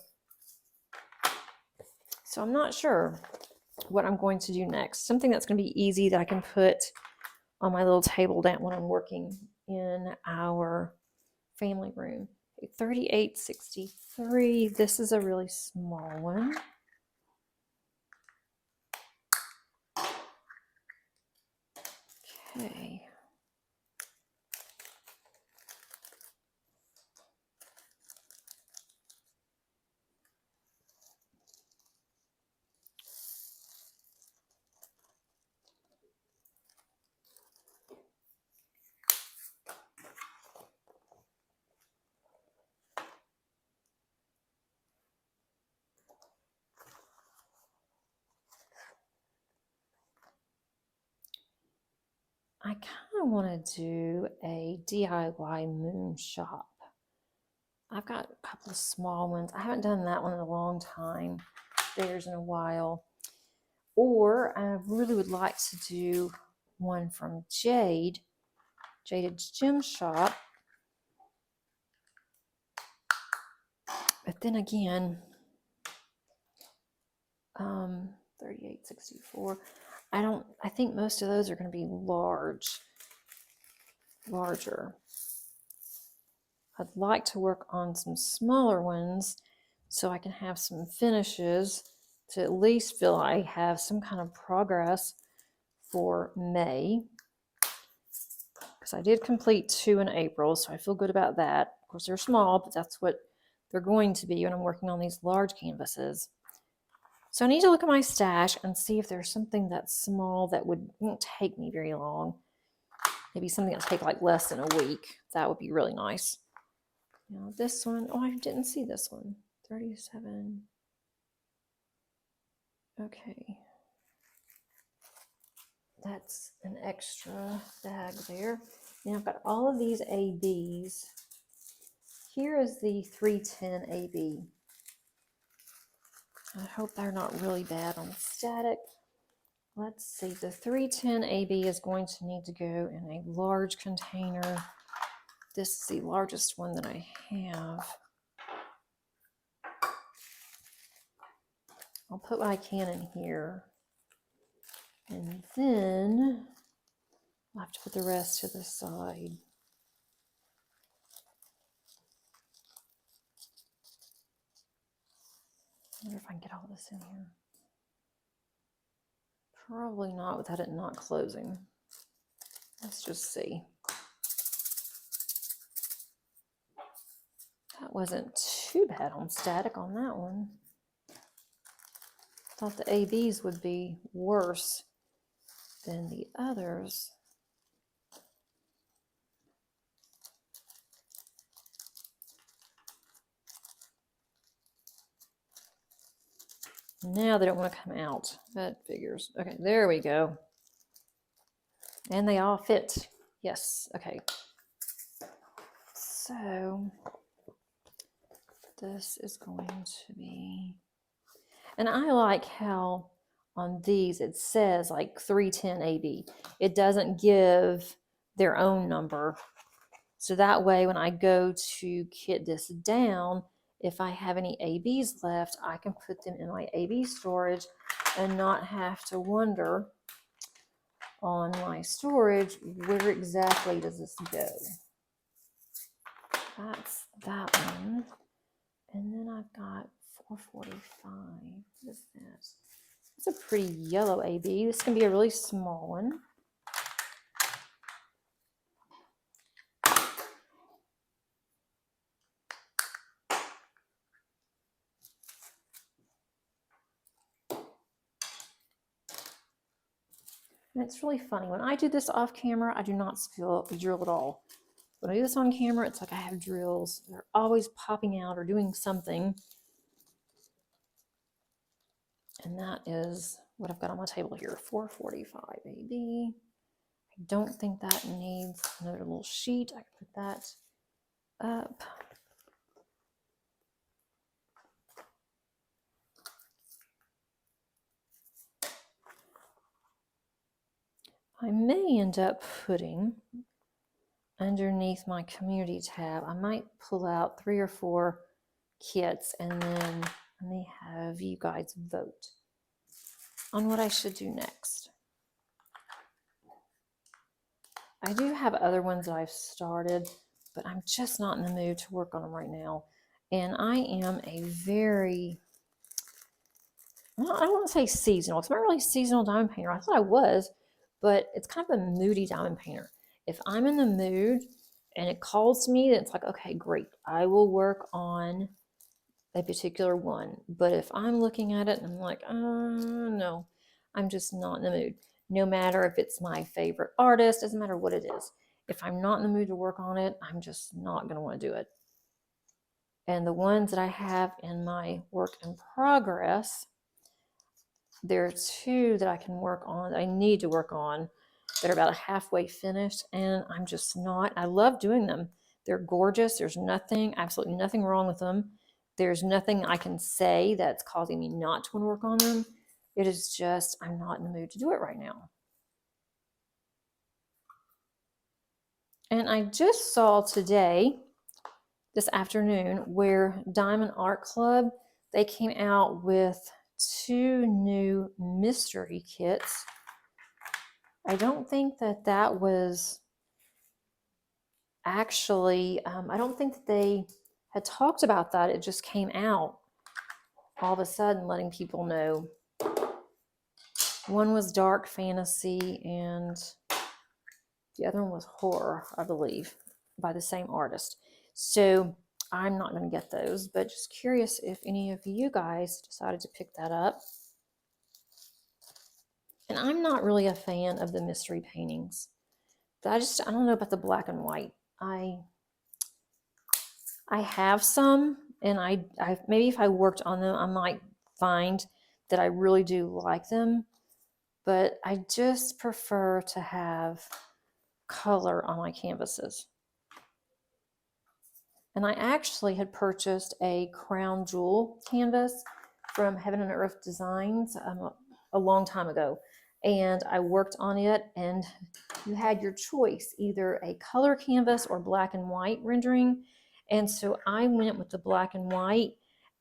So I'm not sure what I'm going to do next. Something that's going to be easy that I can put on my little table down when I'm working in our family room. $38.63. This is a really small one. Okay. I kind of want to do a DIY moon shop. I've got a couple of small ones. I haven't done that one in a long time. Theirs in a while. Or I really would like to do one from Jaded's Gem Shop. But then again, 3864. I think most of those are going to be larger. I'd like to work on some smaller ones so I can have some finishes to at least feel I have some kind of progress for May. Because I did complete 2 in April, so I feel good about that. Of course, they're small, but that's what they're going to be when I'm working on these large canvases. So I need to look at my stash and see if there's something that's small that won't take me very long. Maybe something that'll take like less than a week. That would be really nice. Now this one, oh, I didn't see this one. 37. Okay. That's an extra bag there. Now I've got all of these ABs. Here is the 310 AB. I hope they're not really bad on static. Let's see, the 310 AB is going to need to go in a large container. This is the largest one that I have. I'll put what I can in here. And then I'll have to put the rest to the side. I wonder if I can get all this in here. Probably not without it not closing. Let's just see. That wasn't too bad on static on that one. Thought the ABs would be worse than the others. Now they don't want to come out. That figures. Okay, there we go. And they all fit. Yes, okay. So this is going to be, and I like how on these it says like 310 AB. It doesn't give their own number. So that way when I go to kit this down, if I have any ABs left, I can put them in my AB storage and not have to wonder on my storage, where exactly does this go? That's that one. And then I've got 445. What is that? It's a pretty yellow AB. This can be a really small one. And it's really funny. When I do this off camera, I do not feel the drill at all. When I do this on camera, it's like I have drills. They're always popping out or doing something. And that is what I've got on my table here, 445 AB. I don't think that needs another little sheet. I can put that up. I may end up putting underneath my community tab, I might pull out 3 or 4 kits and then I may have you guys vote on what I should do next. I do have other ones that I've started, but I'm just not in the mood to work on them right now. And I am a very, well, I don't want to say seasonal. It's not really a seasonal diamond painter. I thought I was, but it's kind of a moody diamond painter. If I'm in the mood and it calls to me, it's like, okay, great. I will work on a particular one. But if I'm looking at it and I'm like, no, I'm just not in the mood. No matter if it's my favorite artist, doesn't matter what it is. If I'm not in the mood to work on it, I'm just not going to want to do it. And the ones that I have in my work in progress, there are 2 that I can work on, that I need to work on, that are about halfway finished, and I'm just not. I love doing them. They're gorgeous. There's nothing, absolutely nothing wrong with them. There's nothing I can say that's causing me not to want to work on them. It is just, I'm not in the mood to do it right now. And I just saw today, this afternoon, where Diamond Art Club, they came out with 2 new mystery kits. I don't think that that was actually, I don't think that they had talked about that. It just came out all of a sudden, letting people know. One was dark fantasy and the other one was horror, I believe, by the same artist. So I'm not going to get those, but just curious if any of you guys decided to pick that up. And I'm not really a fan of the mystery paintings. I don't know about the black and white. I have some, and I maybe if I worked on them, I might find that I really do like them, but I just prefer to have color on my canvases. And I actually had purchased a crown jewel canvas from Heaven and Earth Designs a long time ago, and I worked on it, and you had your choice, either a color canvas or black and white rendering. And so I went with the black and white,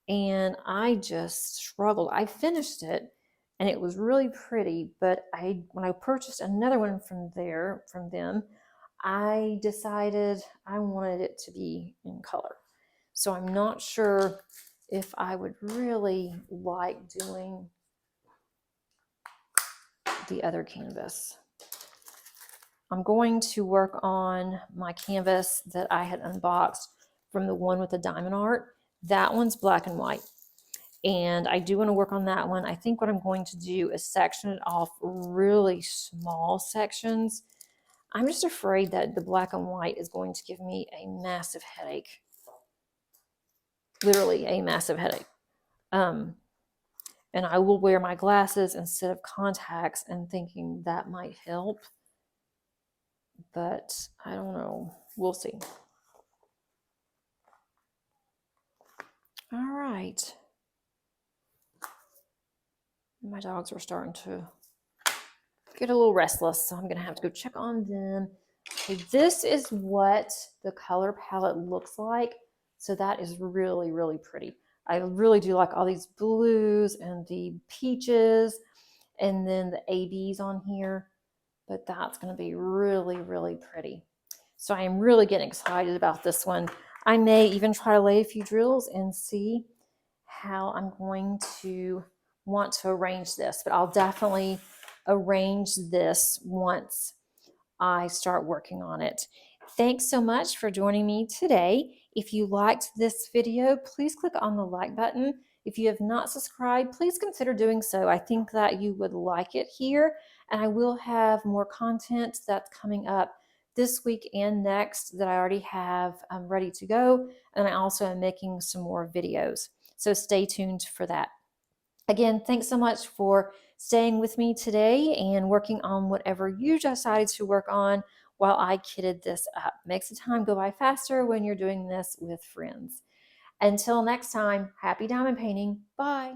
and I just struggled. I finished it and it was really pretty, but when I purchased another one from them, I decided I wanted it to be in color. So I'm not sure if I would really like doing the other canvas. I'm going to work on my canvas that I had unboxed from the one with the diamond art. That one's black and white. And I do want to work on that one. I think what I'm going to do is section it off really small sections. I'm just afraid that the black and white is going to give me a massive headache. Literally a massive headache. And I will wear my glasses instead of contacts and thinking that might help. But I don't know. We'll see. All right. My dogs are starting to get a little restless, so I'm going to have to go check on them. Okay, this is what the color palette looks like. So that is really, really pretty. I really do like all these blues and the peaches and then the ABs on here. But that's going to be really, really pretty. So I am really getting excited about this one. I may even try to lay a few drills and see how I'm going to want to arrange this. But I'll definitely arrange this once I start working on it. Thanks so much for joining me today. If you liked this video, please click on the like button. If you have not subscribed, please consider doing so. I think that you would like it here, and I will have more content that's coming up this week and next that I already have ready to go, and I also am making some more videos. So stay tuned for that. Again, thanks so much for staying with me today and working on whatever you decided to work on while I kitted this up. Makes the time go by faster when you're doing this with friends. Until next time, happy diamond painting. Bye.